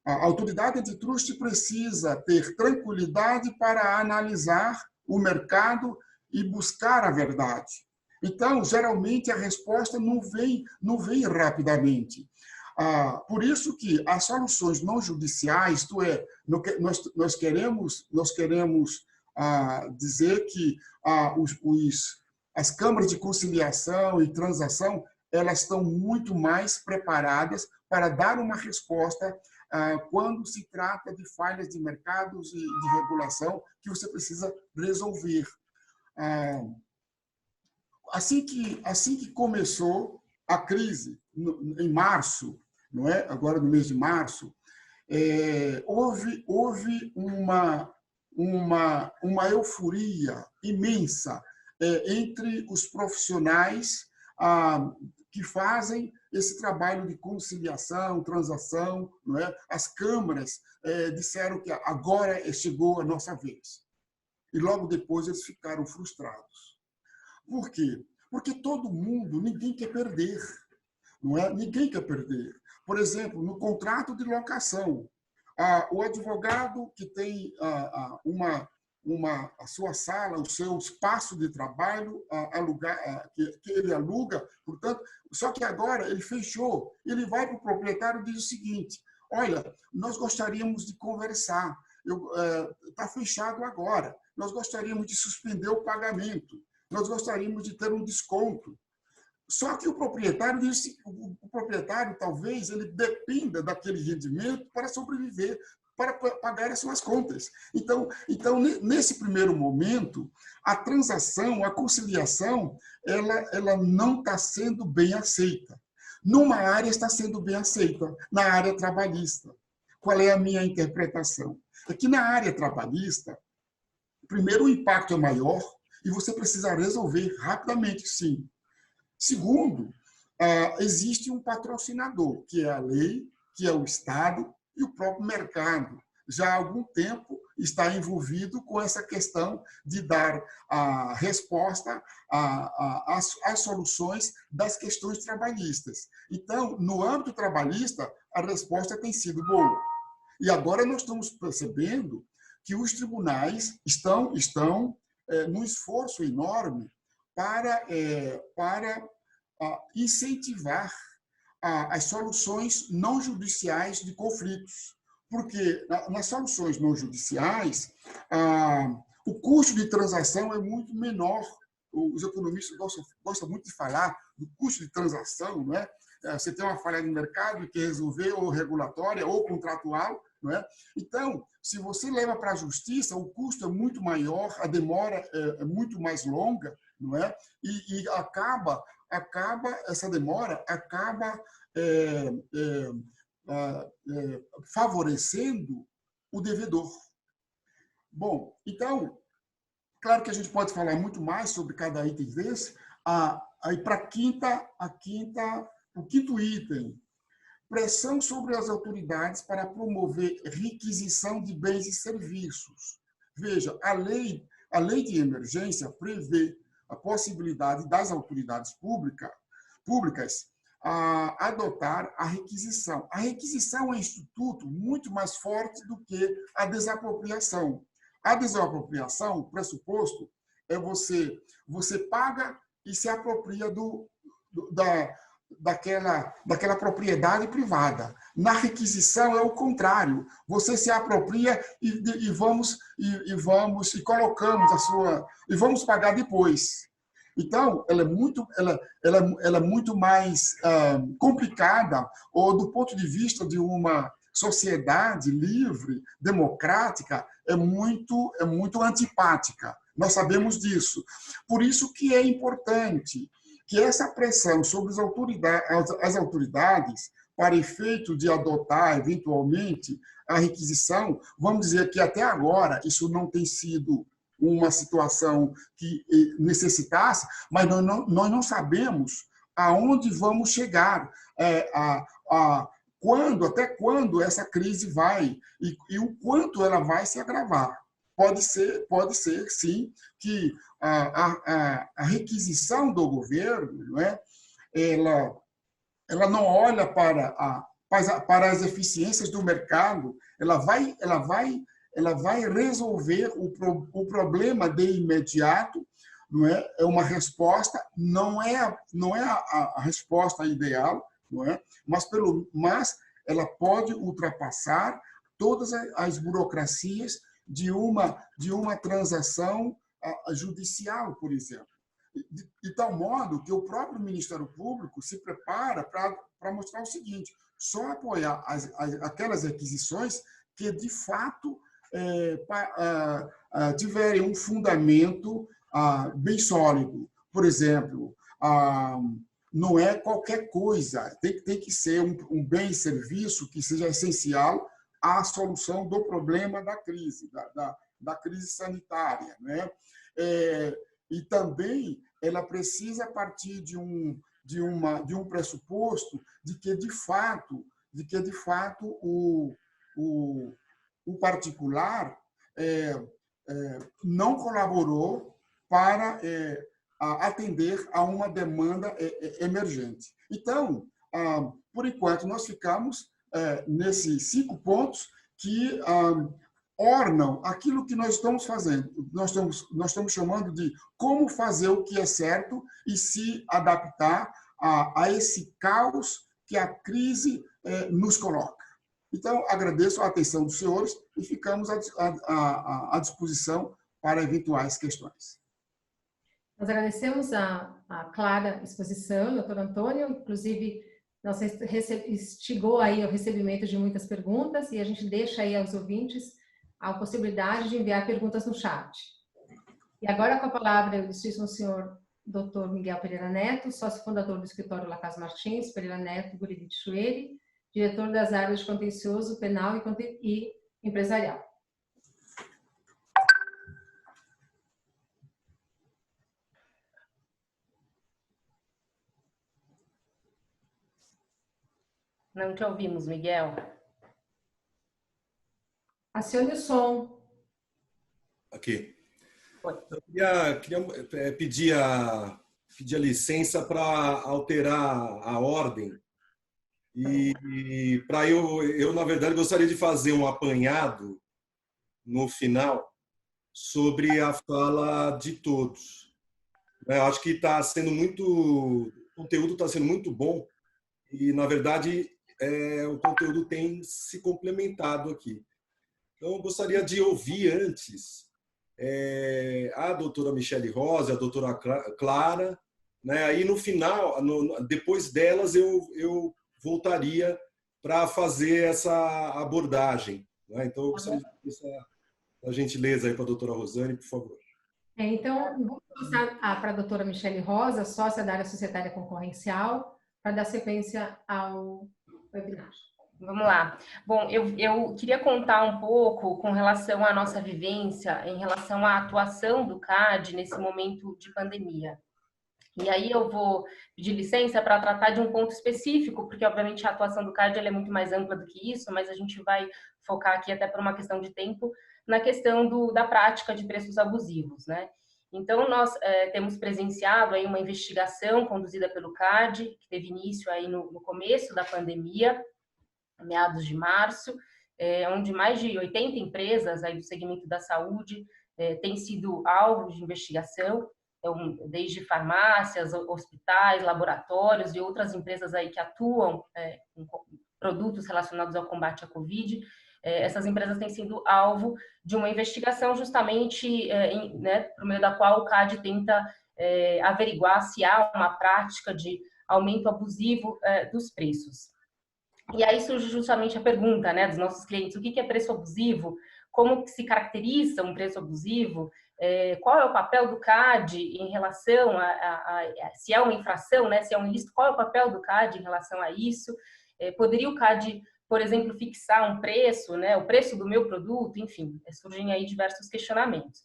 A autoridade antitrust precisa ter tranquilidade para analisar o mercado e buscar a verdade. Então, geralmente, a resposta não vem rapidamente. Por isso que as soluções não judiciais, isto é, nós queremos dizer que as câmaras de conciliação e transação elas estão muito mais preparadas para dar uma resposta quando se trata de falhas de mercados e de regulação que você precisa resolver. Assim que começou a crise, em março, não é? Agora no mês de março, houve uma euforia imensa entre os profissionais que fazem esse trabalho de conciliação, transação, não é? As câmaras disseram que agora chegou a nossa vez. E logo depois eles ficaram frustrados. Por quê? Porque ninguém quer perder, não é? Ninguém quer perder. Por exemplo, no contrato de locação, o advogado que tem a sua sala, o seu espaço de trabalho que ele aluga, portanto, só que agora ele fechou, ele vai para o proprietário e diz o seguinte: olha, nós gostaríamos de conversar, está fechado agora, nós gostaríamos de suspender o pagamento, nós gostaríamos de ter um desconto. Só que o proprietário talvez ele dependa daquele rendimento para sobreviver, para pagar as suas contas. Então, nesse primeiro momento, a transação, a conciliação, ela não está sendo bem aceita. Numa área está sendo bem aceita, na área trabalhista. Qual é a minha interpretação? É que na área trabalhista, primeiro, o impacto é maior e você precisa resolver rapidamente, sim. Segundo, existe um patrocinador, que é a lei, que é o Estado e o próprio mercado. Já há algum tempo está envolvido com essa questão de dar a resposta às soluções das questões trabalhistas. Então, no âmbito trabalhista, a resposta tem sido boa. E agora nós estamos percebendo que os tribunais estão num esforço enorme para incentivar as soluções não judiciais de conflitos. Porque nas soluções não judiciais, o custo de transação é muito menor. Os economistas gostam muito de falar do custo de transação, não é? Você tem uma falha no mercado e quer resolver, ou regulatória ou contratual, não é? Então, se você leva para a justiça, o custo é muito maior, a demora é muito mais longa, não é? E essa demora acaba favorecendo o devedor. Bom, então, claro que a gente pode falar muito mais sobre cada item desse. Aí, para o quinto item, pressão sobre as autoridades para promover requisição de bens e serviços. Veja, a lei de emergência prevê a possibilidade das autoridades públicas adotar a requisição. A requisição é um instituto muito mais forte do que a desapropriação. A desapropriação, o pressuposto, é você paga e se apropria daquela propriedade privada. Na requisição é o contrário. Você se apropria e vamos pagar depois. Então, ela é muito mais complicada, ou do ponto de vista de uma sociedade livre, democrática, é muito antipática. Nós sabemos disso. Por isso que é importante que essa pressão sobre as autoridades para efeito de adotar, eventualmente, a requisição, vamos dizer que até agora isso não tem sido uma situação que necessitasse, mas nós não sabemos aonde vamos chegar, até quando essa crise vai e o quanto ela vai se agravar. Pode ser, sim, que a requisição do governo, não é? Ela não olha para as eficiências do mercado, ela vai resolver o problema de imediato, não é? É uma resposta, não é a resposta ideal, não é? Mas ela pode ultrapassar todas as burocracias de uma transação judicial, por exemplo. De tal modo que o próprio Ministério Público se prepara para mostrar o seguinte: só apoiar aquelas requisições que, de fato, tiverem um fundamento bem sólido. Por exemplo, não é qualquer coisa, tem que ser um bem e serviço que seja essencial à solução do problema da crise, da crise sanitária, né? E também ela precisa partir de um pressuposto de que de fato o particular não colaborou para atender a uma demanda emergente. Então, por enquanto, nós ficamos nesses 5 pontos que ornam aquilo que nós estamos fazendo. Nós estamos chamando de como fazer o que é certo e se adaptar a esse caos que a crise nos coloca. Então, agradeço a atenção dos senhores e ficamos à disposição para eventuais questões. Nós agradecemos a clara exposição, doutor Antônio, inclusive nossa instigou aí ao recebimento de muitas perguntas e a gente deixa aí aos ouvintes a possibilidade de enviar perguntas no chat. E agora com a palavra eu ilustríssimo senhor Dr. Miguel Pereira Neto, sócio fundador do escritório Lacaze Martins, Pereira Neto, Guriri de Chuele, diretor das áreas de contencioso, penal e empresarial. Não te ouvimos, Miguel. Acione o som. Aqui. Eu queria pedir a licença para alterar a ordem. E para eu, na verdade, gostaria de fazer um apanhado no final sobre a fala de todos. Eu acho que está sendo o conteúdo está sendo muito bom e, na verdade, o conteúdo tem se complementado aqui. Então, eu gostaria de ouvir antes a doutora Michele Rosa, a doutora Clara, né? Aí, no final, depois delas, eu voltaria para fazer essa abordagem, né? Então, eu gostaria de pedir a gentileza aí para a doutora Rosane, por favor. Então, vou passar para a doutora Michele Rosa, sócia da área societária concorrencial, para dar sequência ao webinar. Vamos lá. Bom, eu queria contar um pouco com relação à nossa vivência, em relação à atuação do CAD nesse momento de pandemia. E aí eu vou pedir licença para tratar de um ponto específico, porque obviamente a atuação do CAD ela é muito mais ampla do que isso, mas a gente vai focar aqui até por uma questão de tempo, na questão da prática de preços abusivos, né? Então, nós temos presenciado aí uma investigação conduzida pelo CAD, que teve início aí no começo da pandemia, meados de março, onde mais de 80 empresas aí do segmento da saúde têm sido alvo de investigação, então, desde farmácias, hospitais, laboratórios e outras empresas aí que atuam com produtos relacionados ao combate à Covid, essas empresas têm sido alvo de uma investigação justamente por meio da qual o CAD tenta averiguar se há uma prática de aumento abusivo dos preços. E aí surge justamente a pergunta, né, dos nossos clientes: o que é preço abusivo? Como se caracteriza um preço abusivo? Qual é o papel do CAD em relação se é uma infração, né, se é um ilícito, qual é o papel do CAD em relação a isso? Poderia o CAD, por exemplo, fixar um preço, né, o preço do meu produto? Enfim, surgem aí diversos questionamentos.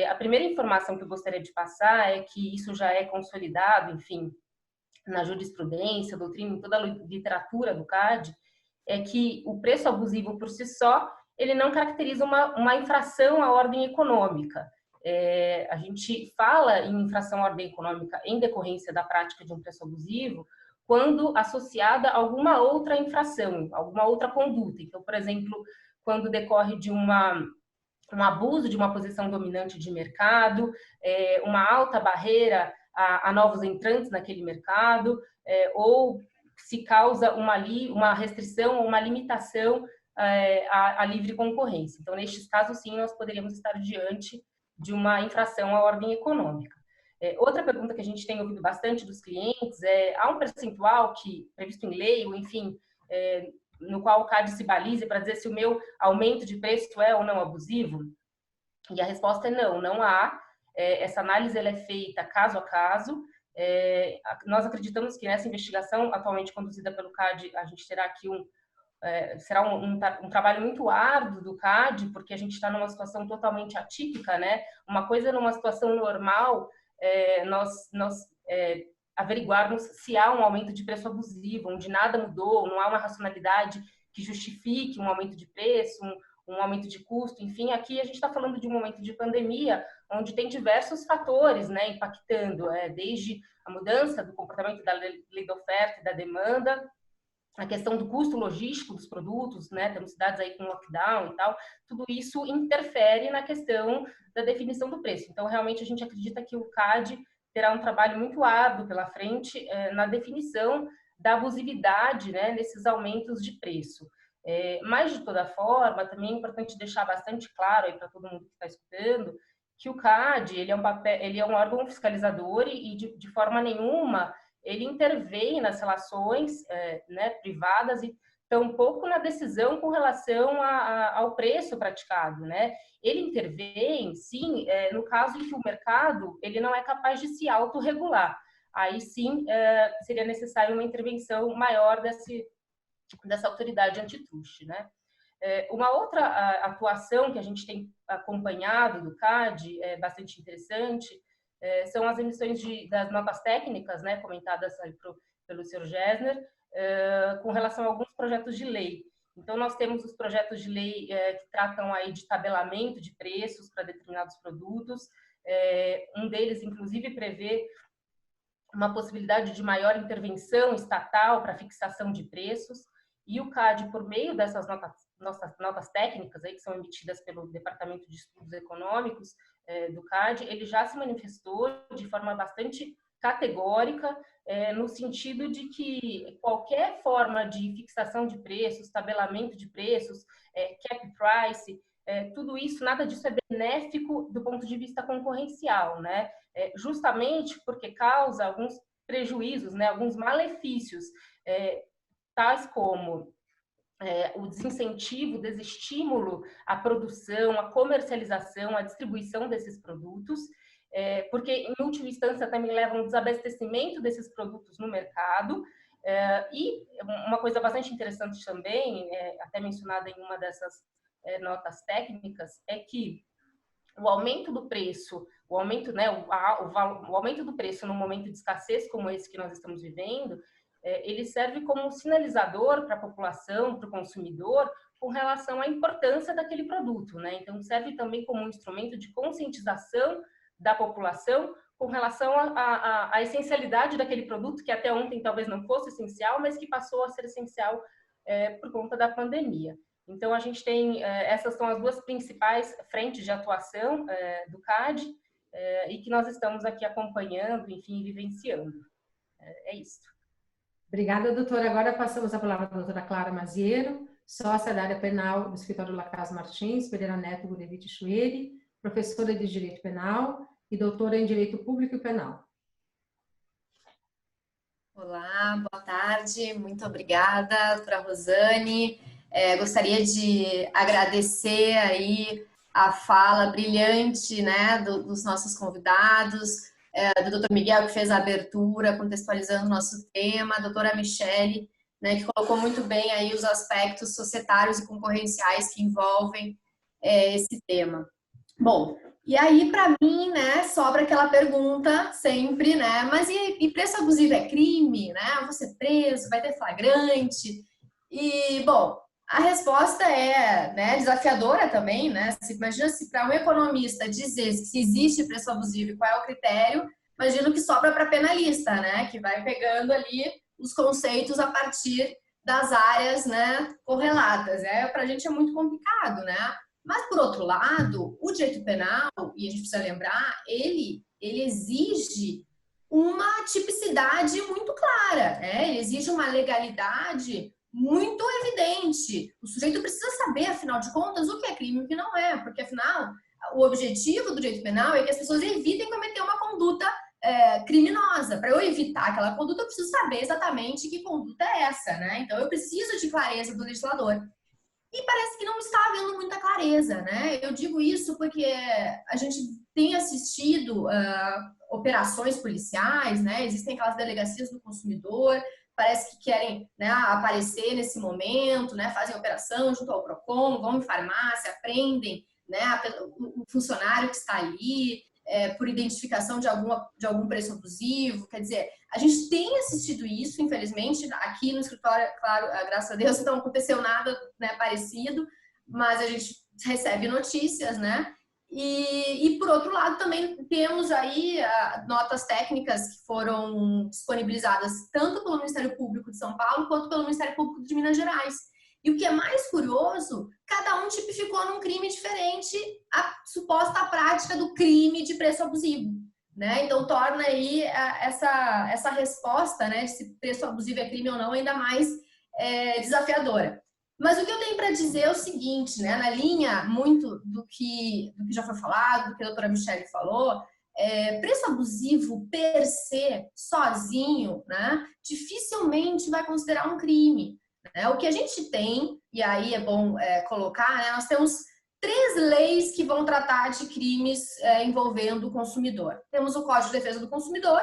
A primeira informação que eu gostaria de passar é que isso já é consolidado, enfim, na jurisprudência, doutrina, em toda a literatura do CAD, é que o preço abusivo por si só, ele não caracteriza uma infração à ordem econômica. A gente fala em infração à ordem econômica em decorrência da prática de um preço abusivo quando associada a alguma outra infração, alguma outra conduta. Então, por exemplo, quando decorre de um abuso de uma posição dominante de mercado, uma alta barreira a novos entrantes naquele mercado, ou se causa uma restrição ou uma limitação à livre concorrência. Então, nestes casos, sim, nós poderíamos estar diante de uma infração à ordem econômica. Outra pergunta que a gente tem ouvido bastante dos clientes há um percentual previsto em lei, ou enfim, no qual o CAD se balize para dizer se o meu aumento de preço é ou não abusivo? E a resposta é não, não há. Essa análise ela é feita caso a caso. Nós acreditamos que nessa investigação, atualmente conduzida pelo CAD, a gente terá aqui será um trabalho muito árduo do CAD, porque a gente está numa situação totalmente atípica, né? Uma coisa numa situação normal, nós averiguarmos se há um aumento de preço abusivo, onde nada mudou, não há uma racionalidade que justifique um aumento de preço, um aumento de custo, enfim. Aqui a gente está falando de um momento de pandemia, onde tem diversos fatores, né, impactando, desde a mudança do comportamento da lei da oferta e da demanda, a questão do custo logístico dos produtos, né, temos cidades aí com lockdown e tal, tudo isso interfere na questão da definição do preço. Então, realmente, a gente acredita que o CAD terá um trabalho muito árduo pela frente na definição da abusividade, né, nesses aumentos de preço. Mas, de toda forma, também é importante deixar bastante claro aí para todo mundo que está escutando que o CAD ele é um órgão fiscalizador e de forma nenhuma ele intervém nas relações né, privadas e tampouco na decisão com relação ao preço praticado, né? Ele intervém, sim, no caso em que o mercado ele não é capaz de se autorregular. Aí, sim, seria necessário uma intervenção maior dessa autoridade antitruste, né? Uma outra atuação que a gente tem acompanhado do CAD, bastante interessante, são as emissões das notas técnicas, né, comentadas aí pelo Sr. Gessner, com relação a alguns projetos de lei. Então, nós temos os projetos de lei que tratam aí de tabelamento de preços para determinados produtos. Um deles, inclusive, prevê uma possibilidade de maior intervenção estatal para fixação de preços. E o CAD, por meio dessas notas notas técnicas aí, que são emitidas pelo Departamento de Estudos Econômicos do CAD, ele já se manifestou de forma bastante categórica, no sentido de que qualquer forma de fixação de preços, tabelamento de preços, cap price, tudo isso, nada disso é benéfico do ponto de vista concorrencial, né? Justamente porque causa alguns prejuízos, né? Alguns malefícios, tais como o desincentivo, o desestímulo à produção, à comercialização, à distribuição desses produtos, porque, em última instância, também leva a um desabastecimento desses produtos no mercado. E uma coisa bastante interessante também, até mencionada em uma dessas notas técnicas, é que o aumento do preço, o aumento, né, o aumento do preço num momento de escassez como esse que nós estamos vivendo, ele serve como um sinalizador para a população, para o consumidor, com relação à importância daquele produto, né? Então, serve também como um instrumento de conscientização da população com relação à essencialidade daquele produto, que até ontem talvez não fosse essencial, mas que passou a ser essencial por conta da pandemia. Então, a gente tem, essas são as duas principais frentes de atuação do CAD, e que nós estamos aqui acompanhando, enfim, vivenciando. É isso. Obrigada, doutora. Agora passamos a palavra à doutora Clara Maziero, sócia da área penal do escritório Lacaz Martins, Pereira Neto Gurevich Chueri, professora de Direito Penal e doutora em Direito Público e Penal. Olá, boa tarde, muito obrigada, doutora Rosane. Gostaria de agradecer aí a fala brilhante, né, dos nossos convidados, do doutor Miguel, que fez a abertura, contextualizando o nosso tema, a doutora Michele, né, que colocou muito bem aí os aspectos societários e concorrenciais que envolvem esse tema. Bom, e aí, para mim, né, sobra aquela pergunta sempre, né, mas e preço abusivo é crime, né? Eu vou ser preso, vai ter flagrante? E, bom, a resposta é, né, desafiadora também, né? Imagina se para um economista dizer se existe preço abusivo e qual é o critério, imagino que sobra para penalista, né, que vai pegando ali os conceitos a partir das áreas, né, correlatas. Para a gente é muito complicado, né? Mas, por outro lado, o direito penal, e a gente precisa lembrar, ele exige uma tipicidade muito clara, né? Ele exige uma legalidade muito evidente. O sujeito precisa saber, afinal de contas, o que é crime e o que não é, porque, afinal, o objetivo do direito penal é que as pessoas evitem cometer uma conduta criminosa. Para eu evitar aquela conduta, eu preciso saber exatamente que conduta é essa, né? Então, eu preciso de clareza do legislador. E parece que não está havendo muita clareza, né? Eu digo isso porque a gente tem assistido operações policiais, né? Existem aquelas delegacias do consumidor, parece que querem, né, aparecer nesse momento, né? Fazem operação junto ao PROCON, vão em farmácia, prendem, né, o funcionário que está ali, por identificação de algum preço abusivo. Quer dizer, a gente tem assistido isso, infelizmente, aqui no escritório, claro, graças a Deus, não aconteceu nada, né, parecido, mas a gente recebe notícias, né? E por outro lado, também temos aí notas técnicas que foram disponibilizadas tanto pelo Ministério Público de São Paulo quanto pelo Ministério Público de Minas Gerais. E o que é mais curioso, cada um tipificou num crime diferente a suposta prática do crime de preço abusivo, né? Então, torna aí essa resposta, né, de se preço abusivo é crime ou não, ainda mais desafiadora. Mas o que eu tenho para dizer é o seguinte, né, na linha muito do que já foi falado, do que a doutora Michele falou, preço abusivo per se, sozinho, né, dificilmente vai considerar um crime. O que a gente tem, e aí é bom colocar, né, nós temos 3 leis que vão tratar de crimes envolvendo o consumidor. Temos o Código de Defesa do Consumidor,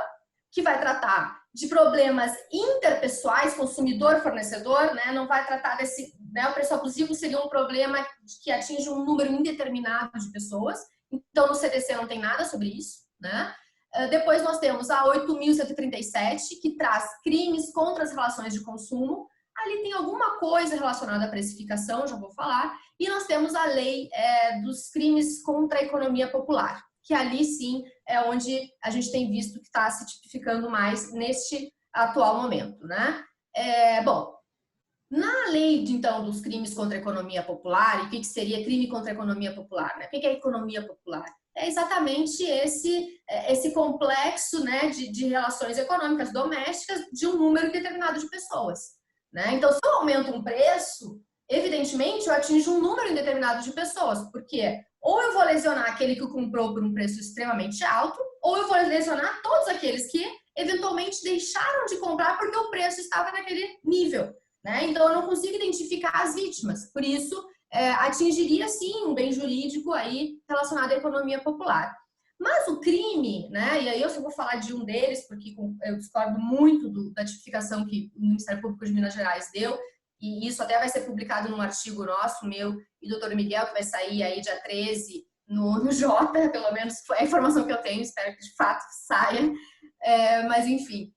que vai tratar de problemas interpessoais, consumidor-fornecedor, né, não vai tratar desse, né, o preço abusivo seria um problema que atinge um número indeterminado de pessoas, então no CDC não tem nada sobre isso, né? Depois nós temos a 8.137, que traz crimes contra as relações de consumo. Ali tem alguma coisa relacionada à precificação, já vou falar. E nós temos a lei dos crimes contra a economia popular, que ali sim é onde a gente tem visto que está se tipificando mais neste atual momento, né? Bom, Na lei, então, dos crimes contra a economia popular, e o que seria crime contra a economia popular, né? O que é economia popular? É exatamente esse complexo, né, de relações econômicas domésticas de um número determinado de pessoas, né? Então, se eu aumento um preço, evidentemente, eu atinjo um número indeterminado de pessoas, porque ou eu vou lesionar aquele que comprou por um preço extremamente alto, ou eu vou lesionar todos aqueles que eventualmente deixaram de comprar porque o preço estava naquele nível, né? Então, eu não consigo identificar as vítimas. Por isso, atingiria, sim, um bem jurídico aí relacionado à economia popular. Mas o crime, né? E aí eu só vou falar de um deles, porque eu discordo muito da tipificação que o Ministério Público de Minas Gerais deu, e isso até vai ser publicado num artigo nosso, meu e do Dr. Miguel, que vai sair aí dia 13 no Jota, pelo menos foi a informação que eu tenho, espero que de fato saia. Mas, enfim,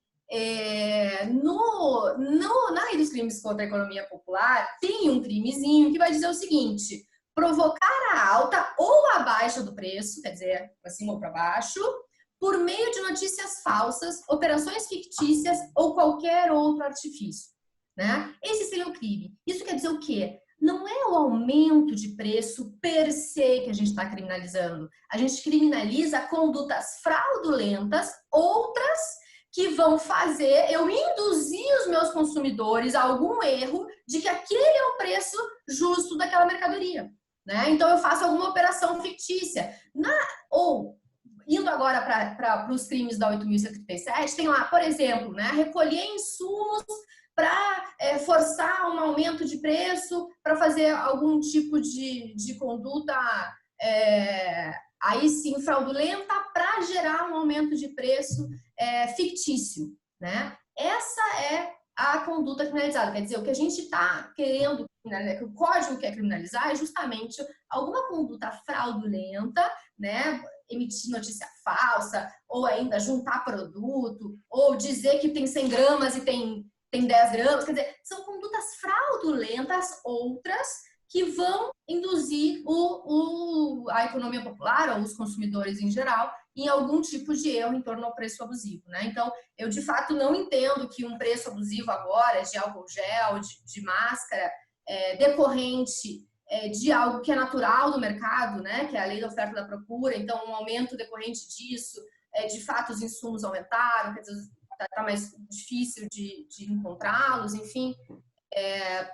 na lei dos crimes contra a economia popular, tem um crimezinho que vai dizer o seguinte: provocar a alta ou a baixa do preço, quer dizer, para cima ou para baixo, por meio de notícias falsas, operações fictícias ou qualquer outro artifício, né? Esse seria o crime. Isso quer dizer o quê? Não é o aumento de preço per se que a gente está criminalizando. A gente criminaliza condutas fraudulentas, outras que vão fazer eu induzir os meus consumidores a algum erro de que aquele é o preço justo daquela mercadoria, né? Então eu faço alguma operação fictícia. Ou, indo agora para os crimes da 8.137, tem lá, por exemplo, né, recolher insumos para forçar um aumento de preço, para fazer algum tipo de conduta aí sim fraudulenta para gerar um aumento de preço fictício, né? Essa é a conduta criminalizada. Quer dizer, o que a gente está querendo, que o código quer criminalizar é justamente alguma conduta fraudulenta, né? Emitir notícia falsa, ou ainda juntar produto, ou dizer que tem 100 gramas e tem 10 gramas. Quer dizer, são condutas fraudulentas, outras, que vão induzir a economia popular, ou os consumidores em geral, em algum tipo de erro em torno ao preço abusivo, né? Então, eu de fato não entendo que um preço abusivo agora, de álcool gel, de máscara, decorrente de algo que é natural do mercado, né? Que é a lei da oferta e da procura, então um aumento decorrente disso, de fato os insumos aumentaram, quer dizer, está mais difícil de encontrá-los, enfim.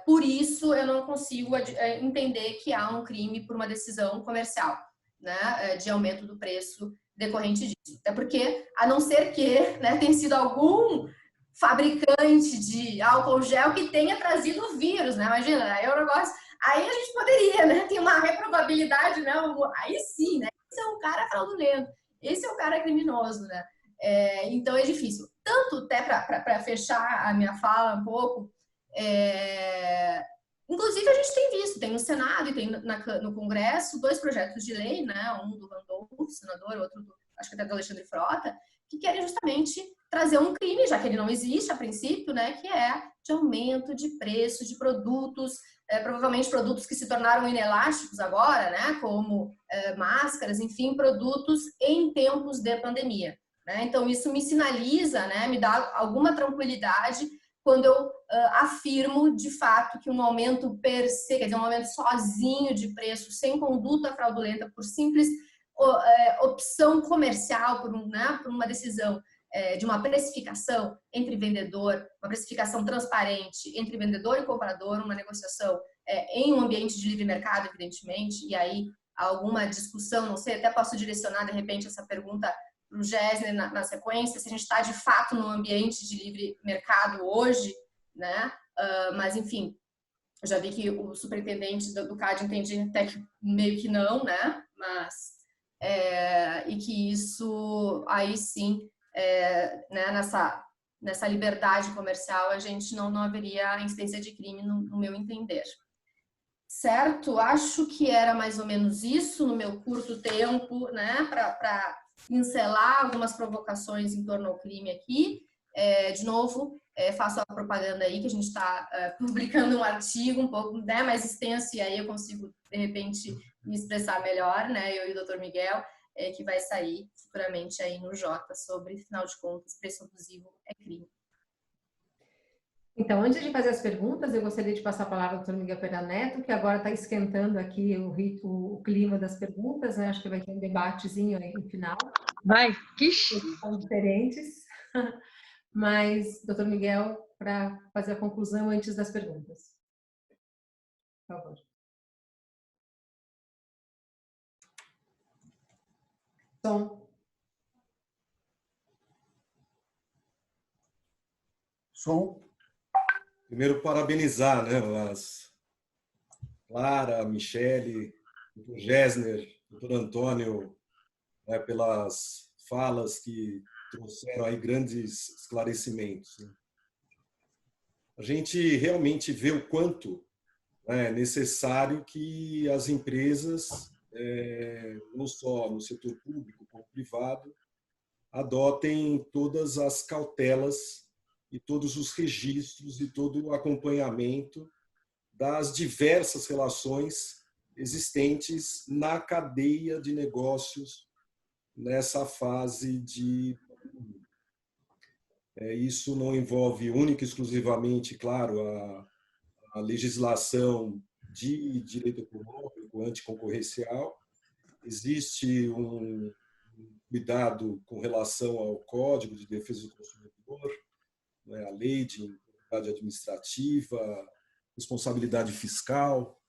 Por isso, eu não consigo entender que há um crime por uma decisão comercial, né, de aumento do preço decorrente disso. Até porque, a não ser que, né, tenha sido algum fabricante de álcool gel que tenha trazido o vírus, né? Imagina, aí o negócio... Aí a gente poderia, né? Tem uma reprobabilidade, né? Aí sim, né? Esse é um cara fraudulento, esse é o cara criminoso, né? Então é difícil. Tanto até para fechar a minha fala um pouco, inclusive a gente tem visto, tem no Senado e tem no Congresso 2 projetos de lei, né? Um do Randolph, senador, outro acho que até do Alexandre Frota, que querem justamente trazer um crime, já que ele não existe a princípio, né? Que é de aumento de preço de produtos, provavelmente produtos que se tornaram inelásticos agora, né? Como máscaras, enfim, produtos em tempos de pandemia, né? Então isso me sinaliza, né? Me dá alguma tranquilidade quando eu afirmo, de fato, que um aumento per se, quer dizer, um aumento sozinho de preço, sem conduta fraudulenta, por simples opção comercial, por uma decisão de uma precificação entre vendedor, uma precificação transparente entre vendedor e comprador, uma negociação em um ambiente de livre mercado, evidentemente, e aí alguma discussão, não sei, até posso direcionar, de repente, essa pergunta para o Gessner na sequência, se a gente está de fato num ambiente de livre mercado hoje, né? Mas, enfim, eu já vi que o superintendente do CAD entende até que meio que não, né? Mas, e que isso, aí sim, né, nessa liberdade comercial, a gente não haveria incidência de crime, no meu entender. Certo? Acho que era mais ou menos isso no meu curto tempo, né? Para pincelar algumas provocações em torno ao crime aqui. De novo, faço a propaganda aí que a gente está publicando um artigo um pouco, né, mais extenso, e aí eu consigo, de repente, me expressar melhor, né? Eu e o Dr. Miguel, que vai sair futuramente aí no Jota sobre, afinal de contas, preço abusivo é crime. Então, antes de fazer as perguntas, eu gostaria de passar a palavra ao Dr. Miguel Pereira Neto, que agora está esquentando aqui o clima das perguntas, né? Acho que vai ter um debatezinho aí no final. Vai, quiche. São diferentes. Mas, Dr. Miguel, para fazer a conclusão antes das perguntas. Por favor. Som. Som. Primeiro, parabenizar, né, Clara, Michele, o Gessner, o Dr. Antônio, né, pelas falas que trouxeram aí grandes esclarecimentos. A gente realmente vê o quanto é necessário que as empresas, não só no setor público como privado, adotem todas as cautelas e todos os registros e todo o acompanhamento das diversas relações existentes na cadeia de negócios nessa fase de... Isso não envolve única e exclusivamente, claro, a legislação de direito econômico anticoncorrencial. Existe um cuidado com relação ao Código de Defesa do Consumidor, a lei de improbidade administrativa, responsabilidade fiscal,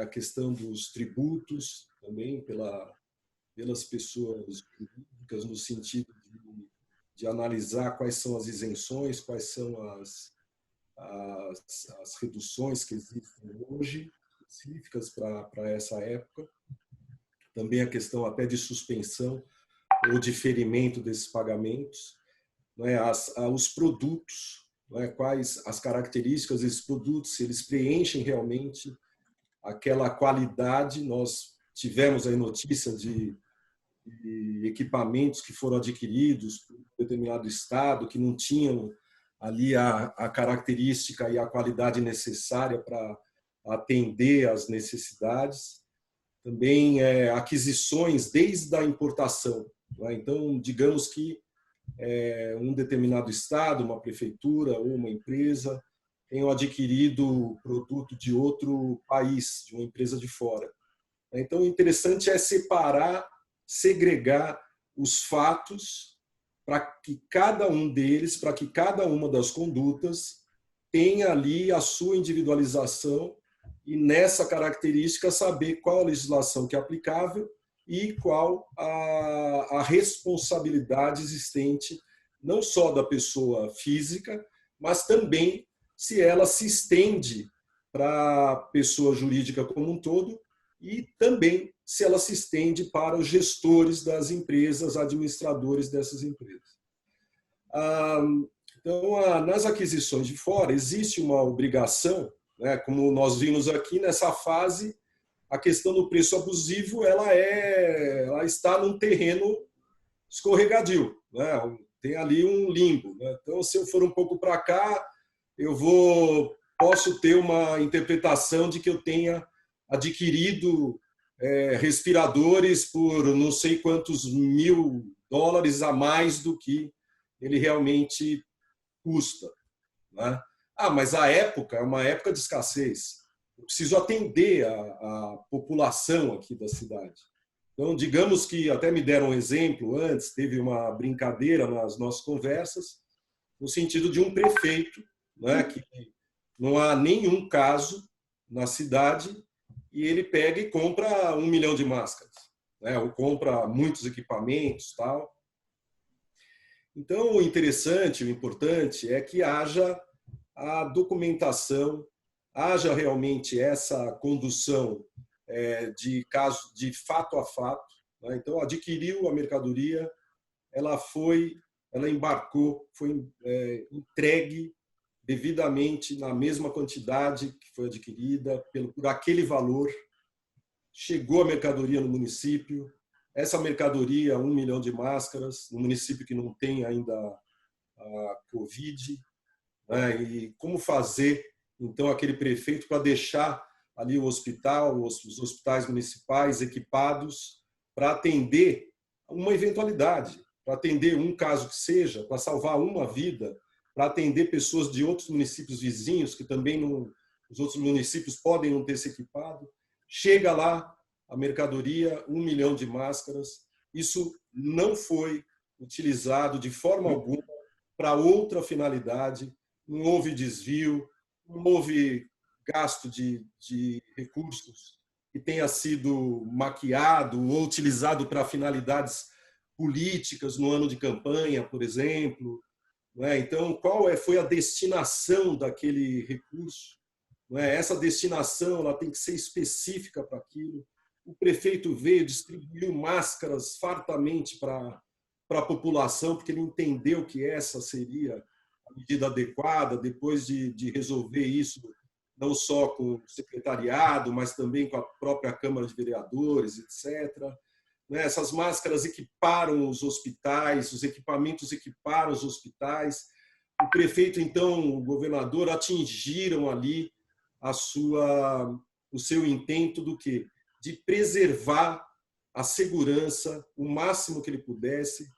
a questão dos tributos também pelas pessoas jurídicas, no sentido de analisar quais são as isenções, quais são as reduções que existem hoje, específicas para essa época. Também a questão até de suspensão ou diferimento desses pagamentos. Os produtos, quais as características desses produtos, se eles preenchem realmente aquela qualidade. Nós tivemos aí notícia de equipamentos que foram adquiridos por um determinado estado, que não tinham ali a característica e a qualidade necessária para atender às necessidades. Também aquisições desde a importação. Então, digamos que um determinado estado, uma prefeitura ou uma empresa tenham adquirido produto de outro país, de uma empresa de fora. Então, o interessante é separar, segregar os fatos para que cada um deles, para que cada uma das condutas tenha ali a sua individualização e nessa característica saber qual a legislação que é aplicável e qual a responsabilidade existente não só da pessoa física, mas também se ela se estende para a pessoa jurídica como um todo e também se ela se estende para os gestores das empresas, administradores dessas empresas. Então, nas aquisições de fora, existe uma obrigação, como nós vimos aqui nessa fase, a questão do preço abusivo ela está num terreno escorregadio, tem ali um limbo. Então, se eu for um pouco para cá, posso ter uma interpretação de que eu tenha adquirido respiradores por não sei quantos $1.000 a mais do que ele realmente custa. Mas a época é uma época de escassez. Eu preciso atender a população aqui da cidade. Então, digamos que até me deram um exemplo antes, teve uma brincadeira nas nossas conversas, no sentido de um prefeito, que não há nenhum caso na cidade e ele pega e compra 1 milhão de máscaras, ou compra muitos equipamentos, tal. Então, o interessante, o importante é que haja a documentação, haja realmente essa condução de caso, de fato a fato. Então, adquiriu a mercadoria, ela embarcou, foi entregue devidamente na mesma quantidade que foi adquirida, por aquele valor, chegou a mercadoria no município, essa mercadoria, 1 milhão de máscaras, no município que não tem ainda a Covid, e como fazer, então, aquele prefeito para deixar ali o hospital, os hospitais municipais equipados para atender uma eventualidade, para atender um caso que seja, para salvar uma vida, para atender pessoas de outros municípios vizinhos, que também os outros municípios podem não ter se equipado. Chega lá a mercadoria, 1 milhão de máscaras. Isso não foi utilizado de forma alguma para outra finalidade, não houve desvio, não houve gasto de recursos que tenha sido maquiado ou utilizado para finalidades políticas no ano de campanha, por exemplo. Então, qual foi a destinação daquele recurso? Essa destinação ela tem que ser específica para aquilo. O prefeito veio, distribuiu máscaras fartamente para a população, porque ele entendeu que essa seria a medida adequada, depois de resolver isso, não só com o secretariado, mas também com a própria Câmara de Vereadores, etc. Essas máscaras equiparam os hospitais, os equipamentos equiparam os hospitais. O prefeito, então, o governador, atingiram ali o seu intento do quê? De preservar a segurança o máximo que ele pudesse,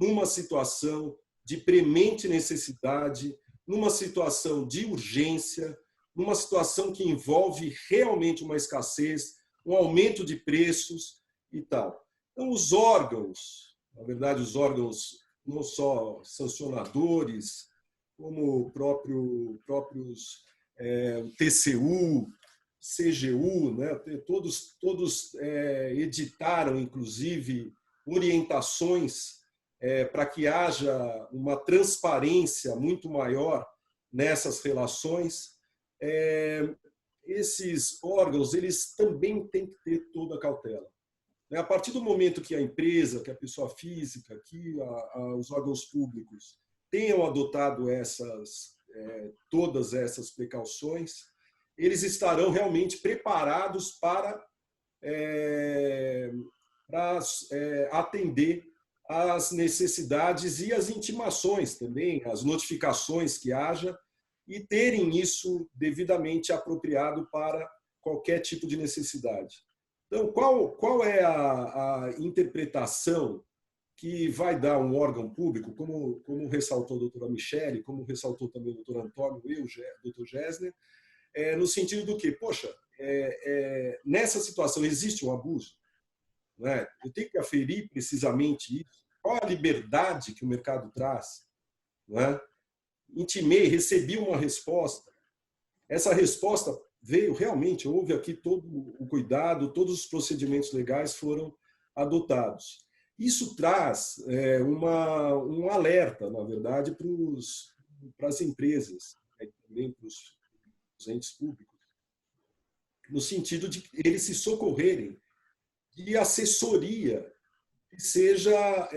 numa situação de premente necessidade, numa situação de urgência, numa situação que envolve realmente uma escassez, um aumento de preços e tal. Então, os órgãos, na verdade, os órgãos não só sancionadores, como próprios TCU, CGU, né? Todos editaram, inclusive, orientações para que haja uma transparência muito maior nessas relações. Esses órgãos eles também têm que ter toda a cautela. A partir do momento que a empresa, que a pessoa física, que os órgãos públicos tenham adotado todas essas precauções, eles estarão realmente preparados para atender às necessidades e às intimações também, as notificações que haja, e terem isso devidamente apropriado para qualquer tipo de necessidade. Então, qual é a interpretação que vai dar um órgão público, como ressaltou a doutora Michele, como ressaltou também o doutor Antônio e o doutor Gessner, no sentido do que, poxa, nessa situação existe um abuso? Não é? Eu tenho que aferir precisamente isso. Qual a liberdade que o mercado traz? Não é? Intimei, recebi uma resposta. Essa resposta veio realmente, houve aqui todo o cuidado, todos os procedimentos legais foram adotados. Isso traz um alerta, na verdade, para as empresas, também para os entes públicos, no sentido de eles se socorrerem de assessoria que seja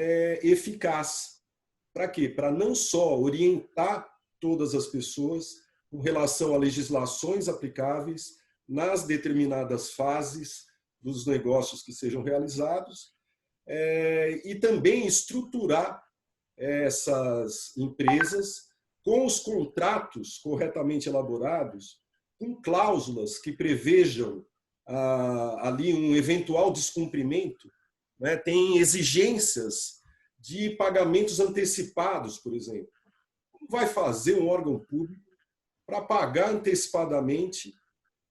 eficaz. Para quê? Para não só orientar todas as pessoas com relação a legislações aplicáveis nas determinadas fases dos negócios que sejam realizados, e também estruturar essas empresas com os contratos corretamente elaborados, com cláusulas que prevejam ali um eventual descumprimento, né? Tem exigências de pagamentos antecipados, por exemplo. Como vai fazer um órgão público para pagar antecipadamente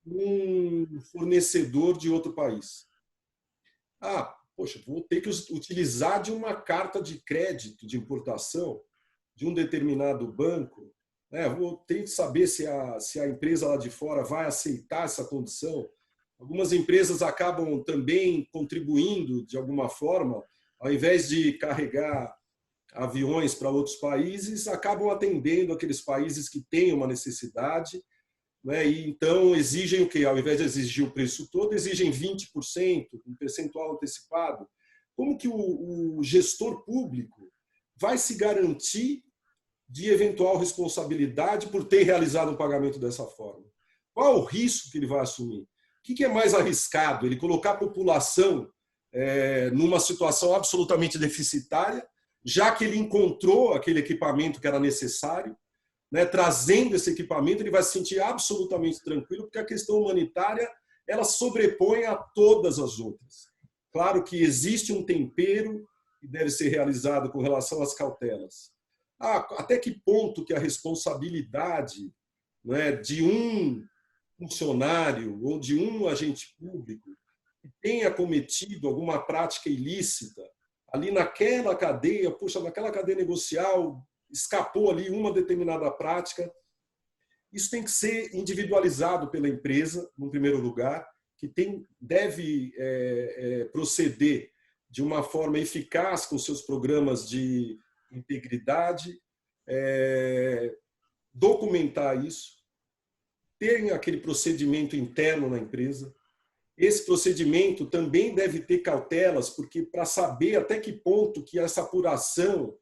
um fornecedor de outro país? Poxa, vou ter que utilizar de uma carta de crédito de importação de um determinado banco, né? Vou ter que saber se a empresa lá de fora vai aceitar essa condição. Algumas empresas acabam também contribuindo de alguma forma, ao invés de carregar aviões para outros países, acabam atendendo aqueles países que têm uma necessidade, né? E então exigem o quê? Ao invés de exigir o preço todo, exigem 20%, um percentual antecipado. Como que o gestor público vai se garantir de eventual responsabilidade por ter realizado um pagamento dessa forma? Qual é o risco que ele vai assumir? O que é mais arriscado? Ele colocar a população numa situação absolutamente deficitária, já que ele encontrou aquele equipamento que era necessário, né? Trazendo esse equipamento, ele vai se sentir absolutamente tranquilo, porque a questão humanitária ela sobrepõe a todas as outras. Claro que existe um tempero que deve ser realizado com relação às cautelas, até que ponto que a responsabilidade, né, de um funcionário ou de um agente público que tenha cometido alguma prática ilícita ali naquela cadeia, puxa, naquela cadeia negocial, escapou ali uma determinada prática. Isso tem que ser individualizado pela empresa, no primeiro lugar, que deve proceder de uma forma eficaz com seus programas de integridade, documentar isso, ter aquele procedimento interno na empresa. Esse procedimento também deve ter cautelas, porque para saber até que ponto que essa apuração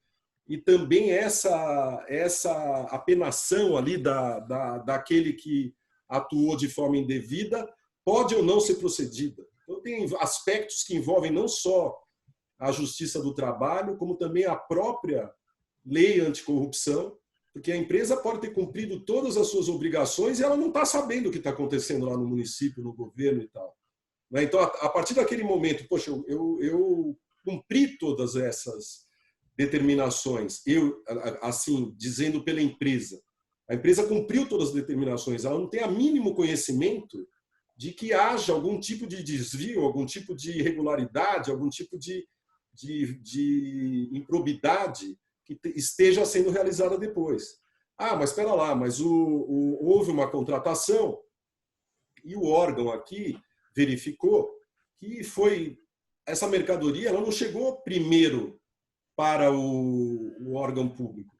e também essa apenação ali daquele que atuou de forma indevida pode ou não ser procedida. Então, tem aspectos que envolvem não só a justiça do trabalho, como também a própria lei anticorrupção, porque a empresa pode ter cumprido todas as suas obrigações e ela não está sabendo o que está acontecendo lá no município, no governo e tal. Então, a partir daquele momento, poxa, eu cumpri todas essas determinações, assim, dizendo pela empresa. A empresa cumpriu todas as determinações, ela não tem o mínimo conhecimento de que haja algum tipo de desvio, algum tipo de irregularidade, algum tipo de improbidade que esteja sendo realizada depois. Mas espera lá, mas houve uma contratação e o órgão aqui verificou que essa mercadoria ela não chegou primeiro para o órgão público.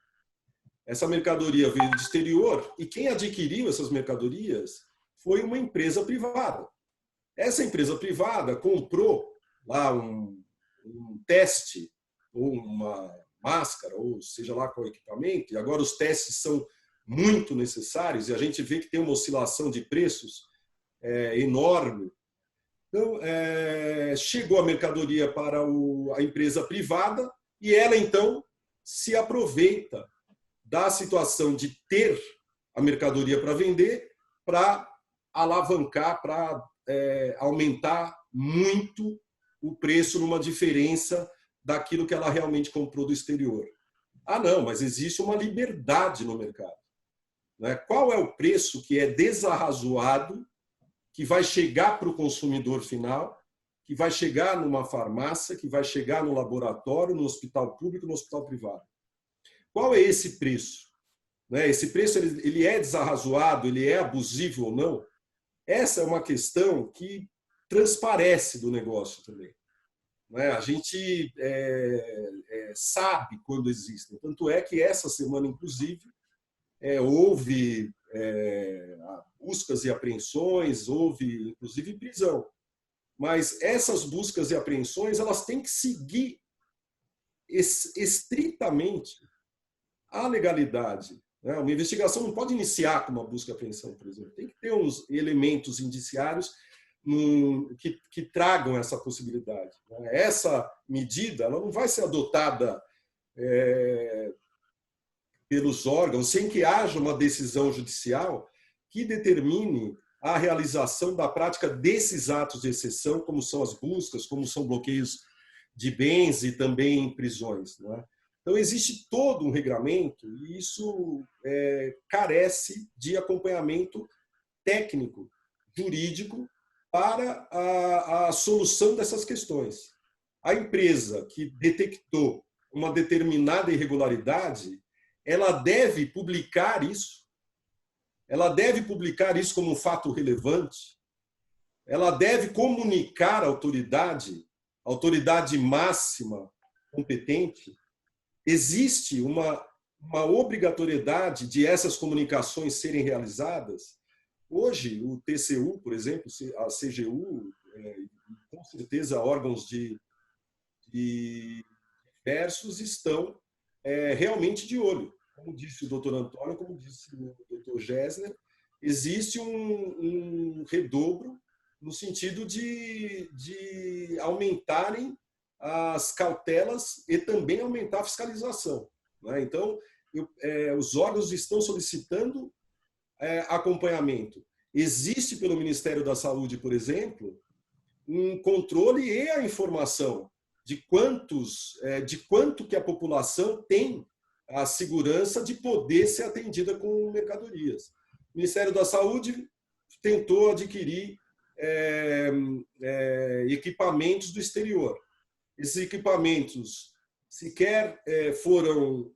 Essa mercadoria veio do exterior e quem adquiriu essas mercadorias foi uma empresa privada. Essa empresa privada comprou lá um teste ou uma máscara, ou seja lá qual equipamento, e agora os testes são muito necessários e a gente vê que tem uma oscilação de preços enorme. Então, chegou a mercadoria para a empresa privada e ela, então, se aproveita da situação de ter a mercadoria para vender para alavancar, para aumentar muito o preço numa diferença daquilo que ela realmente comprou do exterior. Não, mas existe uma liberdade no mercado. Né? Qual é o preço que é desarrazoado, que vai chegar para o consumidor final, que vai chegar numa farmácia, que vai chegar no laboratório, no hospital público, no hospital privado? Qual é esse preço? Né? Esse preço ele é desarrazoado, ele é abusivo ou não? Essa é uma questão que transparece do negócio também. A gente sabe quando existem. Tanto é que essa semana, inclusive, houve buscas e apreensões, houve, inclusive, prisão. Mas essas buscas e apreensões elas têm que seguir estritamente a legalidade. Uma investigação não pode iniciar com uma busca e apreensão, por exemplo. Tem que ter uns elementos indiciários que tragam essa possibilidade. Essa medida ela não vai ser adotada pelos órgãos sem que haja uma decisão judicial que determine a realização da prática desses atos de exceção, como são as buscas, como são bloqueios de bens e também prisões. Então, existe todo um regramento e isso carece de acompanhamento técnico, jurídico, para a solução dessas questões. A empresa que detectou uma determinada irregularidade, ela deve publicar isso. Ela deve publicar isso como um fato relevante. Ela deve comunicar à autoridade máxima competente. Existe uma obrigatoriedade de essas comunicações serem realizadas. Hoje, o TCU, por exemplo, a CGU, com certeza órgãos diversos estão realmente de olho. Como disse o doutor Antônio, como disse o doutor Gessner, existe um redobro no sentido de aumentarem as cautelas e também aumentar a fiscalização. Então, os órgãos estão solicitando acompanhamento. Existe pelo Ministério da Saúde, por exemplo, um controle e a informação de quanto que a população tem a segurança de poder ser atendida com mercadorias. O Ministério da Saúde tentou adquirir equipamentos do exterior. Esses equipamentos sequer foram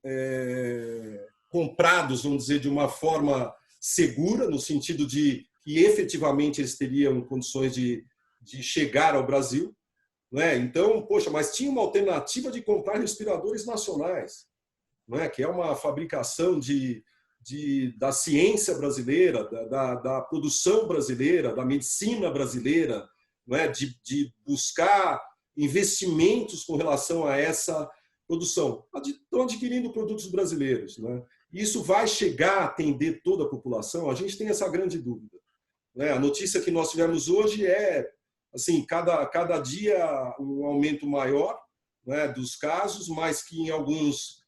comprados, vamos dizer, de uma forma segura, no sentido de que efetivamente eles teriam condições de chegar ao Brasil. Não é? Então, poxa, mas tinha uma alternativa de comprar respiradores nacionais, não é? Que é uma fabricação da ciência brasileira, da produção brasileira, da medicina brasileira, não é? De buscar investimentos com relação a essa produção. Estão adquirindo produtos brasileiros. Não é? Isso vai chegar a atender toda a população? A gente tem essa grande dúvida. Não é? A notícia que nós tivemos hoje é assim, cada dia um aumento maior, né, dos casos, mas que em alguns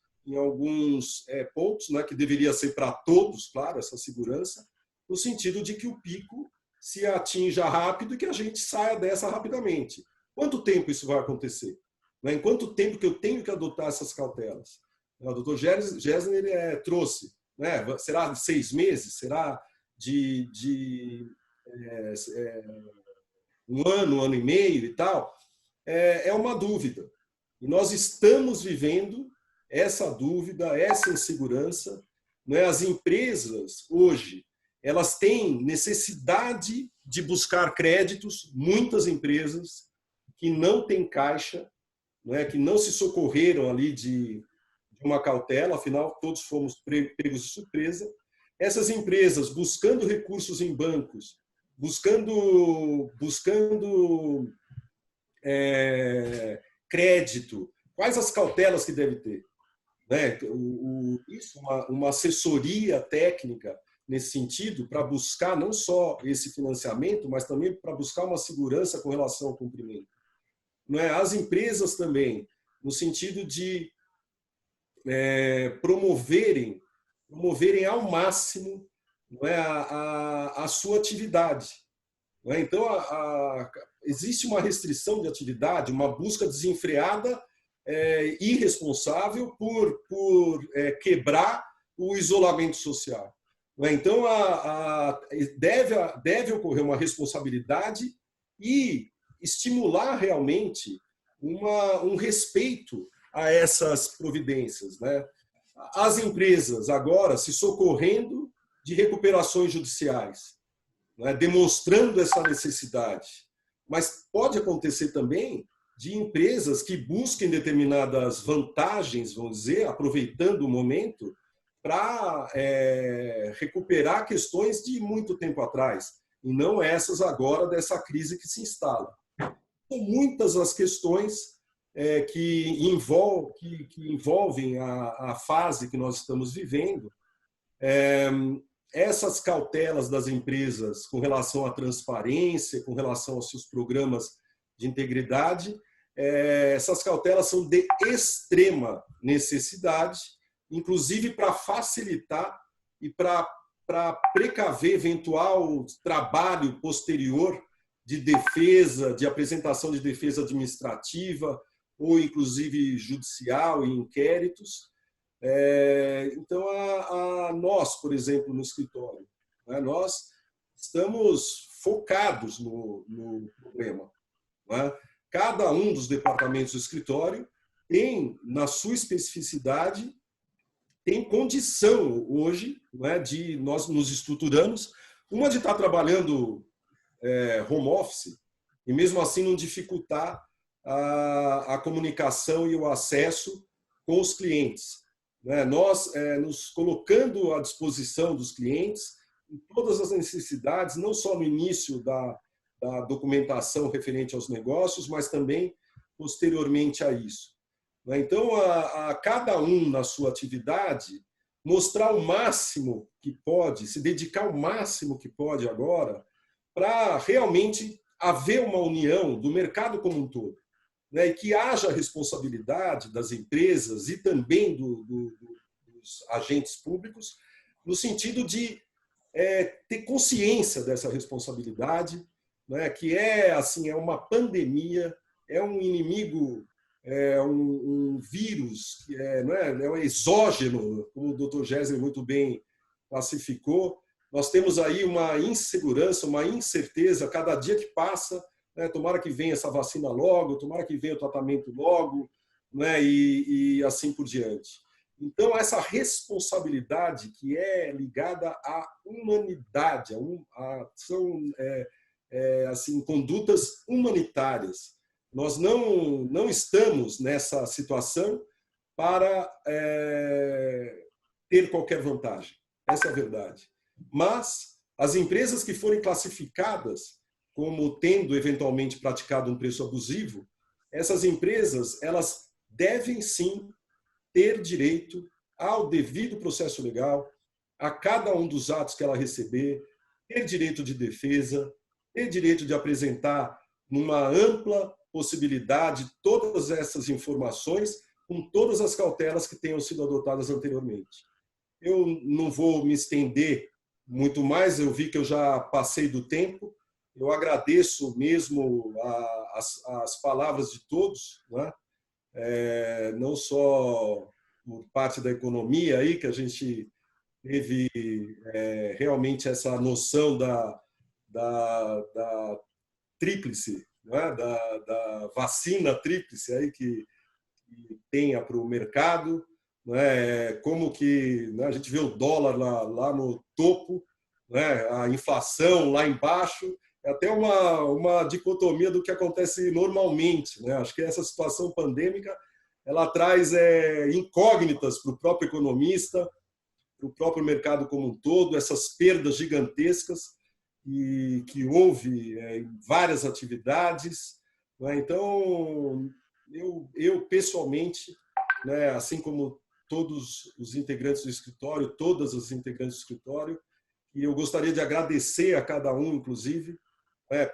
pontos, né, que deveria ser para todos, claro, essa segurança, no sentido de que o pico se atinja rápido e que a gente saia dessa rapidamente. Quanto tempo isso vai acontecer? Né? Em quanto tempo que eu tenho que adotar essas cautelas? O doutor Gessner trouxe, né? Será de 6 meses? Será de 1 ano e meio e tal, é uma dúvida. E nós estamos vivendo essa dúvida, essa insegurança. Né? As empresas, hoje, elas têm necessidade de buscar créditos, muitas empresas que não têm caixa, né? Que não se socorreram ali de uma cautela, afinal, todos fomos pegos de surpresa. Essas empresas, buscando recursos em bancos, buscando crédito, quais as cautelas que deve ter? Né? Uma assessoria técnica nesse sentido, para buscar não só esse financiamento, mas também para buscar uma segurança com relação ao cumprimento. Não é? As empresas também, no sentido de promoverem ao máximo, não é, a sua atividade. Não é? Então, existe uma restrição de atividade, uma busca desenfreada, irresponsável por quebrar o isolamento social. Não é? Então, deve ocorrer uma responsabilidade e estimular realmente um respeito a essas providências. Né? As empresas agora se socorrendo de recuperações judiciais, né, demonstrando essa necessidade. Mas pode acontecer também de empresas que busquem determinadas vantagens, vamos dizer, aproveitando o momento, para recuperar questões de muito tempo atrás, e não essas agora dessa crise que se instala. São muitas as questões que envolvem a fase que nós estamos vivendo. Essas cautelas das empresas com relação à transparência, com relação aos seus programas de integridade, essas cautelas são de extrema necessidade, inclusive para facilitar e para precaver eventual trabalho posterior de defesa, de apresentação de defesa administrativa ou inclusive judicial e inquéritos. Então, nós, por exemplo, no escritório, né, nós estamos focados no problema. Né? Cada um dos departamentos do escritório tem, na sua especificidade, tem condição hoje, né, de nós nos estruturarmos, uma de estar trabalhando home office e mesmo assim não dificultar a comunicação e o acesso com os clientes. Nós nos colocando à disposição dos clientes em todas as necessidades, não só no início da documentação referente aos negócios, mas também posteriormente a isso. Então, a cada um na sua atividade, mostrar o máximo que pode, se dedicar o máximo que pode agora, para realmente haver uma união do mercado como um todo. Né, e que haja responsabilidade das empresas e também dos agentes públicos, no sentido de ter consciência dessa responsabilidade, né, que assim, é uma pandemia, é um inimigo um vírus que não é um exógeno, como o Dr. Gésler muito bem classificou. Nós temos aí uma insegurança, uma incerteza cada dia que passa, né? Tomara que venha essa vacina logo, tomara que venha o tratamento logo, né? E assim por diante. Então, essa responsabilidade que é ligada à humanidade, são assim, condutas humanitárias. Nós não estamos nessa situação para ter qualquer vantagem. Essa é a verdade. Mas as empresas que forem classificadas como tendo eventualmente praticado um preço abusivo, essas empresas, elas devem sim ter direito ao devido processo legal, a cada um dos atos que ela receber, ter direito de defesa, ter direito de apresentar numa ampla possibilidade todas essas informações com todas as cautelas que tenham sido adotadas anteriormente. Eu não vou me estender muito mais, eu vi que eu já passei do tempo. Eu agradeço mesmo as palavras de todos, né? Não só por parte da economia, aí, que a gente teve realmente essa noção da tríplice, né? da vacina tríplice aí que tenha para o mercado, né? Como que, né? A gente vê o dólar lá no topo, né? A inflação lá embaixo, é até uma dicotomia do que acontece normalmente, né? Acho que essa situação pandêmica ela traz incógnitas para o próprio economista, para o próprio mercado como um todo, essas perdas gigantescas que houve em várias atividades, né? Então, eu pessoalmente, né, assim como todos os integrantes do escritório, todas as integrantes do escritório, e eu gostaria de agradecer a cada um, inclusive,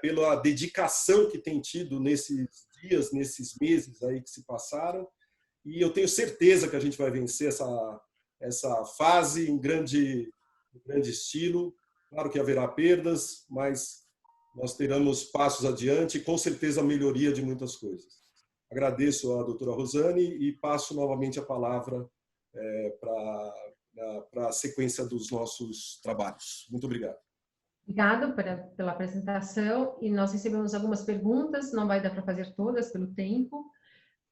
pela dedicação que tem tido nesses dias, nesses meses aí que se passaram, e eu tenho certeza que a gente vai vencer essa fase em grande estilo. Claro que haverá perdas, mas nós teremos passos adiante e com certeza a melhoria de muitas coisas. Agradeço à doutora Rosane e passo novamente a palavra para a sequência dos nossos trabalhos. Muito obrigado. Obrigada pela apresentação, e nós recebemos algumas perguntas, não vai dar para fazer todas pelo tempo,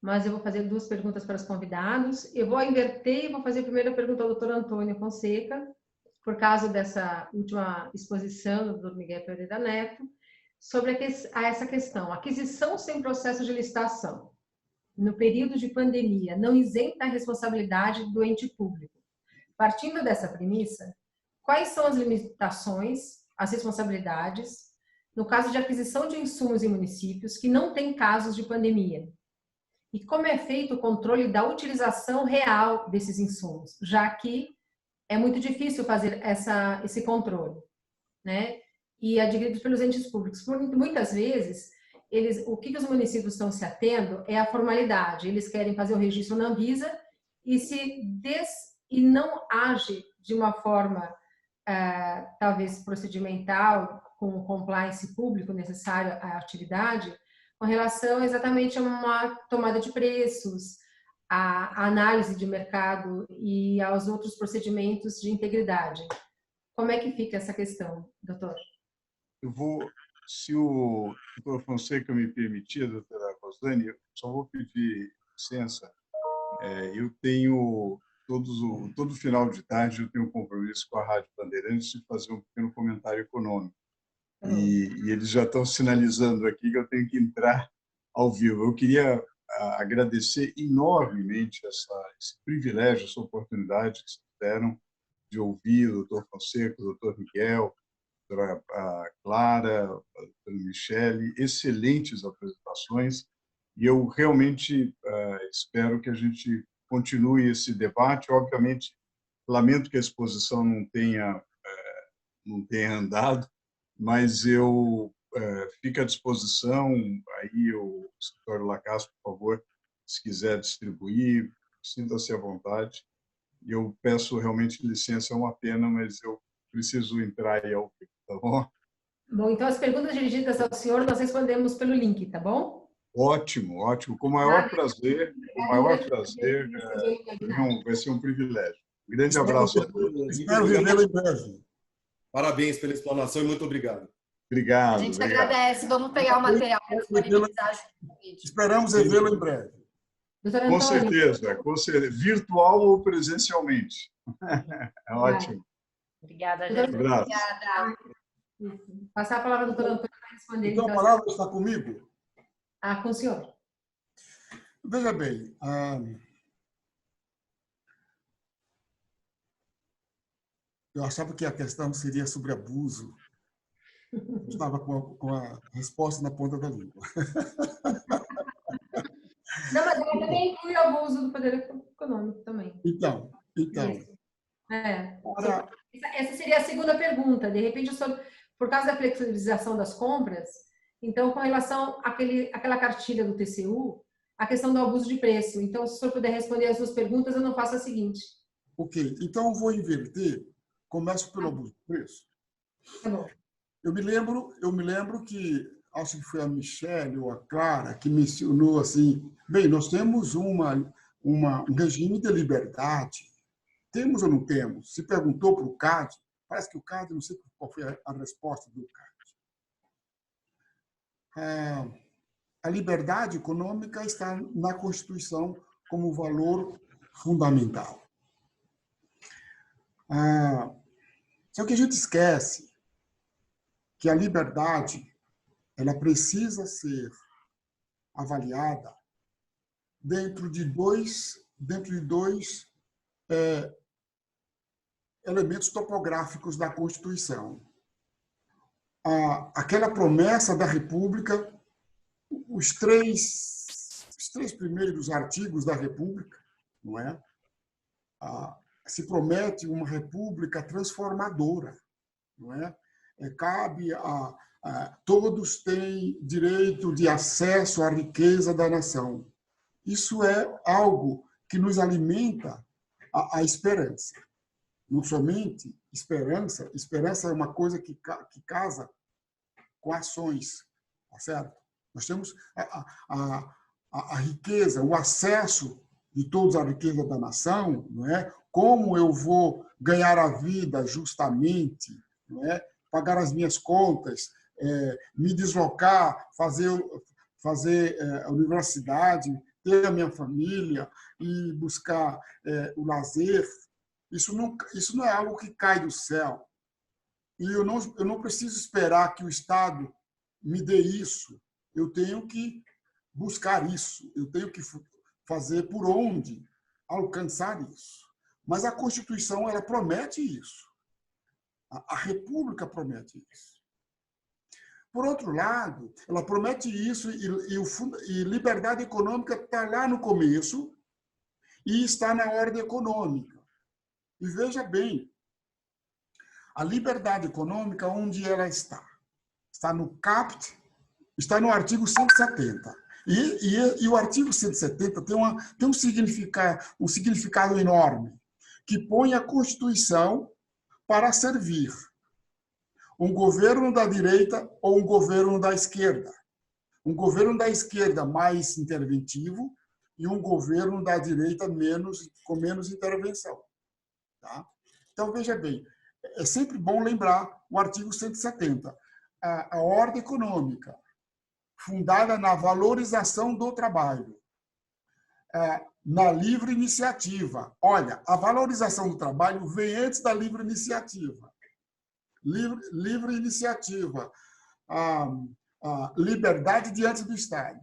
mas eu vou fazer 2 perguntas para os convidados. Eu vou inverter e vou fazer primeiro a pergunta ao doutor Antônio Fonseca, por causa dessa última exposição do Dr. Miguel Pereira Neto, sobre essa questão, aquisição sem processo de licitação, no período de pandemia, não isenta a responsabilidade do ente público. Partindo dessa premissa, quais são as limitações, as responsabilidades, no caso de aquisição de insumos em municípios que não têm casos de pandemia? E como é feito o controle da utilização real desses insumos, já que é muito difícil fazer esse controle, né? E adquiridos pelos entes públicos. Muitas vezes, o que os municípios estão se atendo é a formalidade. Eles querem fazer o registro na Anvisa e não age de uma forma talvez procedimental, com o compliance público necessário à atividade, com relação exatamente a uma tomada de preços, a análise de mercado e aos outros procedimentos de integridade. Como é que fica essa questão, doutor? Se o doutor Fonseca me permitir, doutora Rosane, eu só vou pedir licença. Eu tenho, todo final de tarde, eu tenho um compromisso com a Rádio Bandeirantes de fazer um pequeno comentário econômico. E eles já estão sinalizando aqui que eu tenho que entrar ao vivo. Eu queria agradecer enormemente esse privilégio, essa oportunidade que vocês deram de ouvir o doutor Fonseca, o doutor Miguel, a doutora Clara, a doutora Michele, excelentes apresentações, e eu realmente espero que a gente continue esse debate. Obviamente, lamento que a exposição não tenha andado, mas eu fico à disposição, aí o escritório Lacasse, por favor, se quiser distribuir, sinta-se à vontade. Eu peço realmente licença, é uma pena, mas eu preciso entrar aí ao vivo, tá bom? Bom, então as perguntas dirigidas ao senhor nós respondemos pelo link, tá bom? Ótimo, ótimo. Com o maior prazer, com o maior prazer. Vai ser um privilégio. Um grande abraço a todos. Espero revê-lo em breve. Parabéns pela explanação e muito obrigado. Obrigado. A gente obrigado. agradece. Vamos pegar o material para disponibilizar junto com o vídeo. Esperamos revê-lo em breve. Doutor Com Antônio, certeza, com certeza. Virtual ou presencialmente. É ótimo. Obrigada, Doutor Jéssica. Um abraço. Obrigada. passar a palavra ao doutor Antônio para responder. Então, a Então, palavra está comigo. com o senhor. Veja bem, eu achava que a questão seria sobre abuso. Eu estava com a resposta na ponta da língua. Não, mas ela também inclui o abuso do poder econômico também. Então. Isso. Ora, Essa seria a segunda pergunta. De repente, por causa da flexibilização das compras, então, com relação àquela cartilha do TCU, a questão do abuso de preço. Então, se o senhor puder responder as duas perguntas, eu não faço a seguinte. ok, então eu vou inverter. Começo pelo abuso de preço. Tá bom. Eu me lembro que, acho que foi a Michelle ou a Clara que mencionou assim, bem, nós temos um regime de liberdade. Temos ou não temos? Se perguntou para o CAD, parece que o CAD, não sei qual foi a resposta do CAD. A liberdade econômica está na Constituição como valor fundamental. Só que a gente esquece que a liberdade ela precisa ser avaliada dentro de dois elementos topográficos da Constituição. Aquela promessa da República, os três primeiros artigos da República, não é? Se promete uma república transformadora, não é? Cabe todos têm direito de acesso à riqueza da nação. Isso é algo que nos alimenta a esperança. Não somente esperança é uma coisa que casa com ações, tá certo? Nós temos a riqueza, o acesso de todos à riqueza da nação, não é? Como eu vou ganhar a vida justamente, não é? Pagar as minhas contas, me deslocar, fazer a universidade, ter a minha família e buscar o lazer. Isso não é algo que cai do céu. E eu não preciso esperar que o Estado me dê isso. Eu tenho que buscar isso. Eu tenho que fazer por onde alcançar isso. Mas a Constituição ela promete isso. A República promete isso. Por outro lado, ela promete isso e liberdade econômica está lá no começo e está na ordem econômica. E veja bem, a liberdade econômica, onde ela está? Está no CAPT, está no artigo 170. E o artigo 170 tem um significado enorme, que põe a Constituição para servir um governo da direita ou um governo da esquerda. Um governo da esquerda mais interventivo e um governo da direita com menos intervenção. Tá? Então, veja bem, é sempre bom lembrar o artigo 170. A ordem econômica, fundada na valorização do trabalho, na livre iniciativa. Olha, a valorização do trabalho vem antes da livre iniciativa. Livre iniciativa, a liberdade diante do Estado.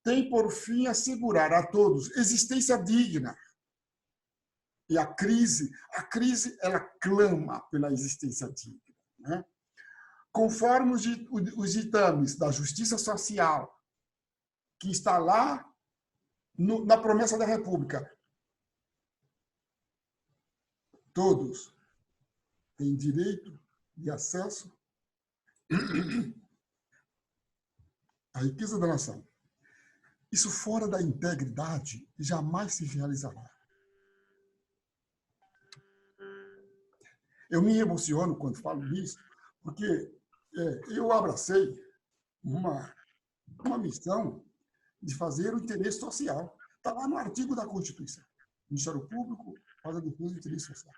Tem por fim assegurar a todos existência digna. E a crise ela clama pela existência digna, né? Conforme os ditames da justiça social, que está lá na promessa da República. Todos têm direito de acesso à riqueza da nação. Isso fora da integridade jamais se realizará. Eu me emociono quando falo disso, porque eu abracei uma missão de fazer o interesse social. Está lá no artigo da Constituição. O Ministério Público faz a defesa do interesse social.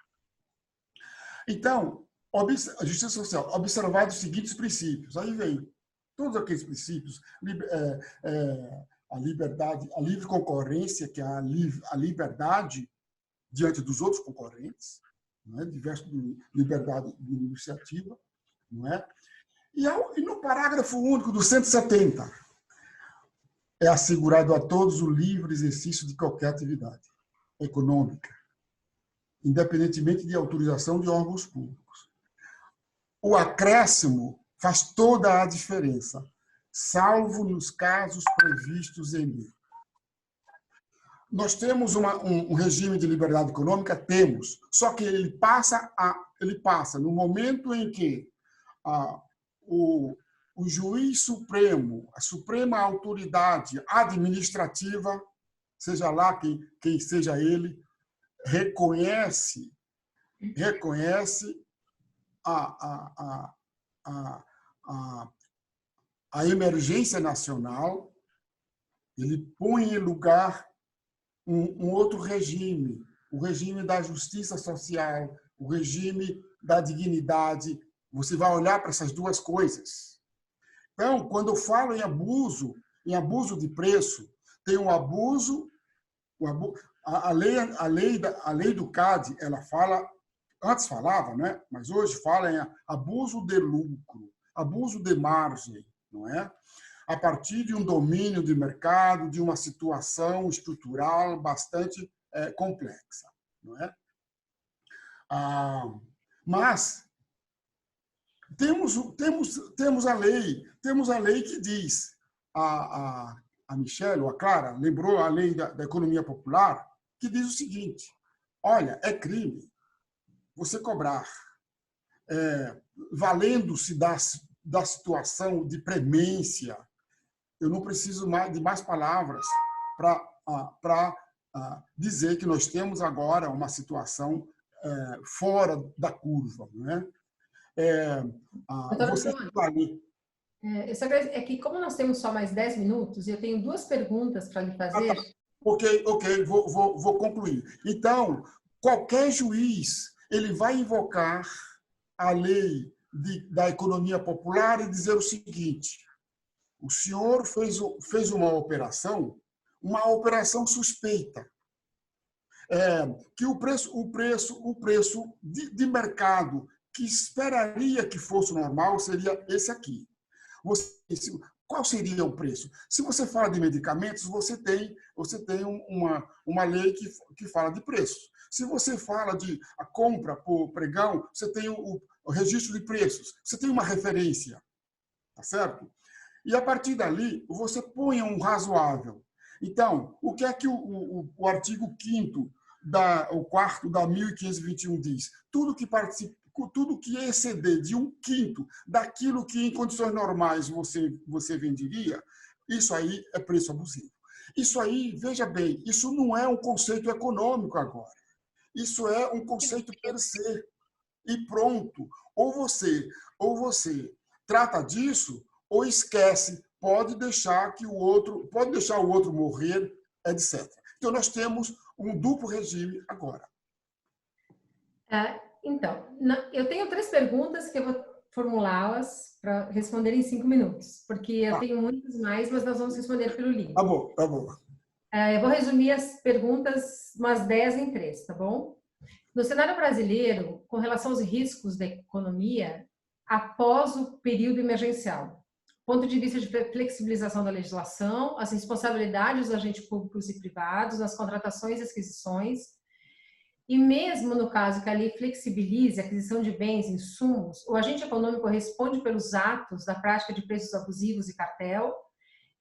Então, a justiça social, observados os seguintes princípios. Aí vem todos aqueles princípios, a liberdade, a livre concorrência, que é a liberdade diante dos outros concorrentes, não é? Diverso de liberdade de iniciativa, não é? E no parágrafo único do 170, é assegurado a todos o livre exercício de qualquer atividade econômica, independentemente de autorização de órgãos públicos. O acréscimo faz toda a diferença, salvo nos casos previstos em lei. Nós temos um regime de liberdade econômica? Temos, só que ele passa no momento em que o juiz supremo, a suprema autoridade administrativa, seja lá quem seja ele, reconhece a emergência nacional, ele põe em lugar um outro regime, o regime da justiça social, o regime da dignidade. Você vai olhar para essas duas coisas. Então, quando eu falo em abuso de preço, tem um abuso, a lei do CAD, ela fala, antes falava, né? Mas hoje fala em abuso de lucro, abuso de margem, não é? A partir de um domínio de mercado, de uma situação estrutural bastante complexa, não é? Mas temos a lei que diz, a Michelle, ou a Clara, lembrou a lei da economia popular, que diz o seguinte: olha, é crime você cobrar, valendo-se da situação de premência. Eu não preciso de mais palavras para dizer que nós temos agora uma situação fora da curva, não é? Você é que, como nós temos só mais 10 minutos, eu tenho duas perguntas para lhe fazer. Ok, vou concluir. Então, qualquer juiz, ele vai invocar a lei da economia popular e dizer o seguinte: o senhor fez uma operação suspeita, que o preço de mercado que esperaria que fosse normal seria esse aqui. Qual seria o preço? Se você fala de medicamentos, você tem uma lei que fala de preços. Se você fala de a compra por pregão, você tem o registro de preços, você tem uma referência, tá certo? E a partir dali, você põe um razoável. Então, o que é que o artigo 5º o 4º da 1521 diz? Tudo que exceder de 1/5 daquilo que em condições normais você venderia, isso aí é preço abusivo. Isso aí, veja bem, isso não é um conceito econômico agora. Isso é um conceito per se. E pronto. Ou você trata disso, ou esquece, pode deixar o outro morrer, etc. Então, nós temos um duplo regime agora. Então, eu tenho 3 perguntas que eu vou formulá-las para responder em 5 minutos, porque eu tenho muitas mais, mas nós vamos responder pelo livro. Tá bom. Eu vou resumir as perguntas, umas 10 em 3, tá bom? No cenário brasileiro, com relação aos riscos da economia, após o período emergencial, ponto de vista de flexibilização da legislação, as responsabilidades dos agentes públicos e privados, nas contratações e aquisições, e mesmo no caso que a lei flexibilize a aquisição de bens e insumos, o agente econômico responde pelos atos da prática de preços abusivos e cartel,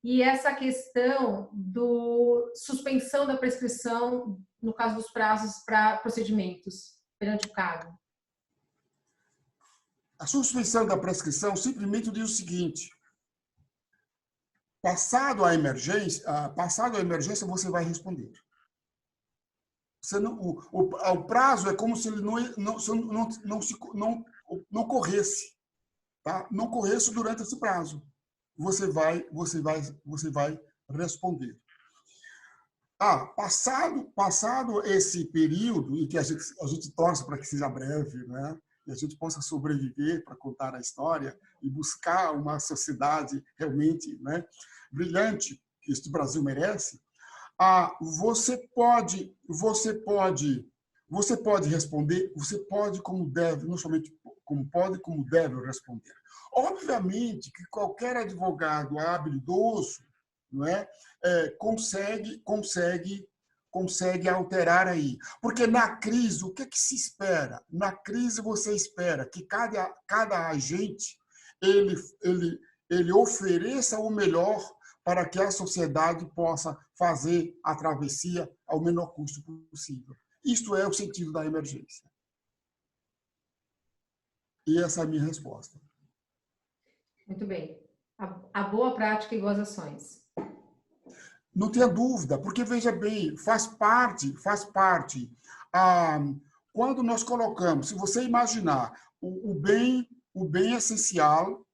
e essa questão do suspensão da prescrição, no caso dos prazos para procedimentos perante o CAD. A suspensão da prescrição simplesmente diz o seguinte: passado a emergência, você vai responder. O prazo é como se ele não corresse, tá? Não corresse durante esse prazo. Você vai responder. Passado esse período, em que a gente torce para que seja breve, né? E a gente possa sobreviver para contar a história e buscar uma sociedade realmente, né, brilhante, que este Brasil merece, você pode responder, você pode como deve, não somente como pode, como deve responder. Obviamente que qualquer advogado habilidoso, não é, consegue alterar aí. Porque na crise, o que é que se espera? Na crise você espera que cada agente ele ofereça o melhor para que a sociedade possa fazer a travessia ao menor custo possível. Isto é o sentido da emergência. E essa é a minha resposta. Muito bem. A boa prática e boas ações. Não tenha dúvida, porque, veja bem, faz parte. Quando nós colocamos, se você imaginar o bem essencial,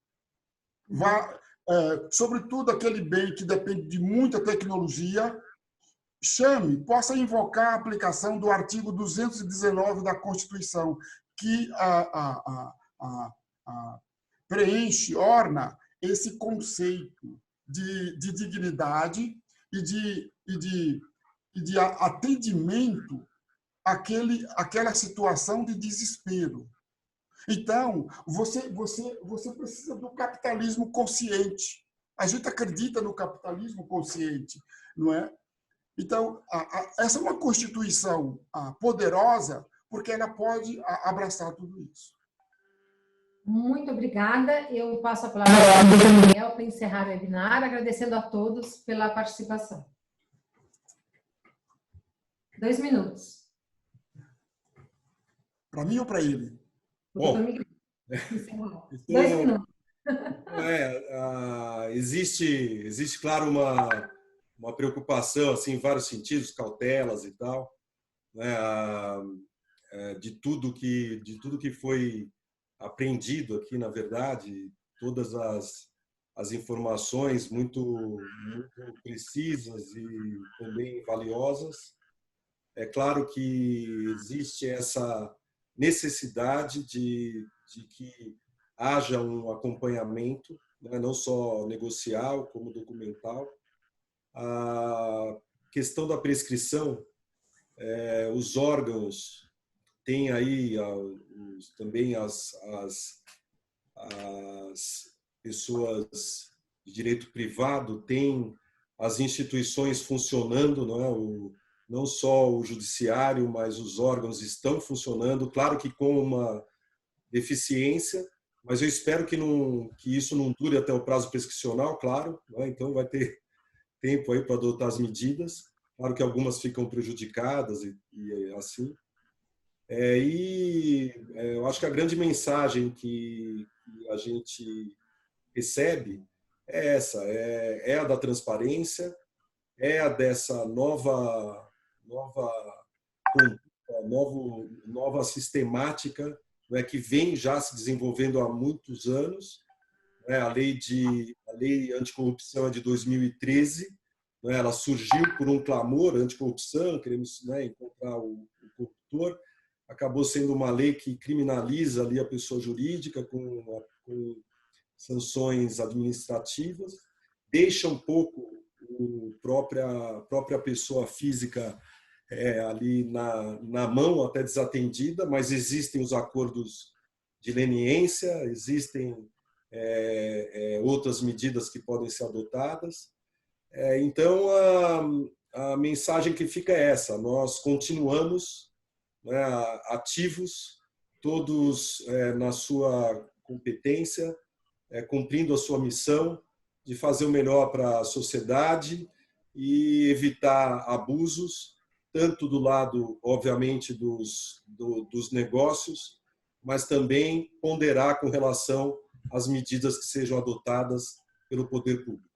sobretudo aquele bem que depende de muita tecnologia, possa invocar a aplicação do artigo 219 da Constituição, que orna esse conceito de dignidade e de atendimento àquela situação de desespero. Então, você precisa do capitalismo consciente. A gente acredita no capitalismo consciente, não é? Então, essa é uma Constituição poderosa, porque ela pode abraçar tudo isso. Muito obrigada. Eu passo a palavra para o Daniel para encerrar o webinar, agradecendo a todos pela participação. 2 minutos. Para mim ou para ele? Bom, 2 minutos. Existe, claro, uma preocupação assim, em vários sentidos, cautelas e tal, né, de tudo que foi aprendido aqui, na verdade, todas as informações muito precisas e também valiosas. É claro que existe essa necessidade de que haja um acompanhamento, né, não só negocial, como documental. A questão da prescrição, os órgãos têm aí também as pessoas de direito privado, têm as instituições funcionando, não só o judiciário, mas os órgãos estão funcionando, claro que com uma deficiência, mas eu espero que isso não dure até o prazo prescricional, claro, né? Então vai ter tempo aí para adotar as medidas, claro que algumas ficam prejudicadas e assim. Eu acho que a grande mensagem que a gente recebe é essa, é a da transparência, é a dessa nova sistemática, né, que vem já se desenvolvendo há muitos anos. Né, a lei anticorrupção é de 2013, né, ela surgiu por um clamor anticorrupção, queremos, né, encontrar o corruptor. Acabou sendo uma lei que criminaliza ali a pessoa jurídica com sanções administrativas, deixa um pouco a própria pessoa física ali na mão, até desatendida, mas existem os acordos de leniência, existem outras medidas que podem ser adotadas. Então, a mensagem que fica é essa: nós continuamos, né, ativos, todos na sua competência, cumprindo a sua missão de fazer o melhor para a sociedade e evitar abusos, tanto do lado, obviamente, dos negócios, mas também ponderar com relação às medidas que sejam adotadas pelo poder público.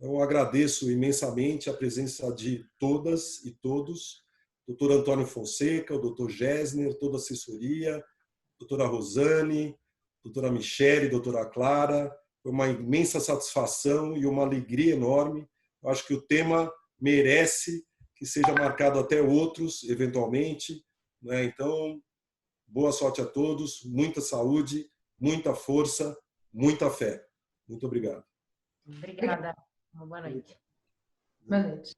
Eu agradeço imensamente a presença de todas e todos, doutor Antônio Fonseca, o doutor Gessner, toda a assessoria, doutora Rosane, doutora Michele, doutora Clara. Foi uma imensa satisfação e uma alegria enorme. Eu acho que o tema merece que seja marcado até outros, eventualmente, né? Então, boa sorte a todos, muita saúde, muita força, muita fé. Muito obrigado. Obrigada. Boa noite. Boa noite.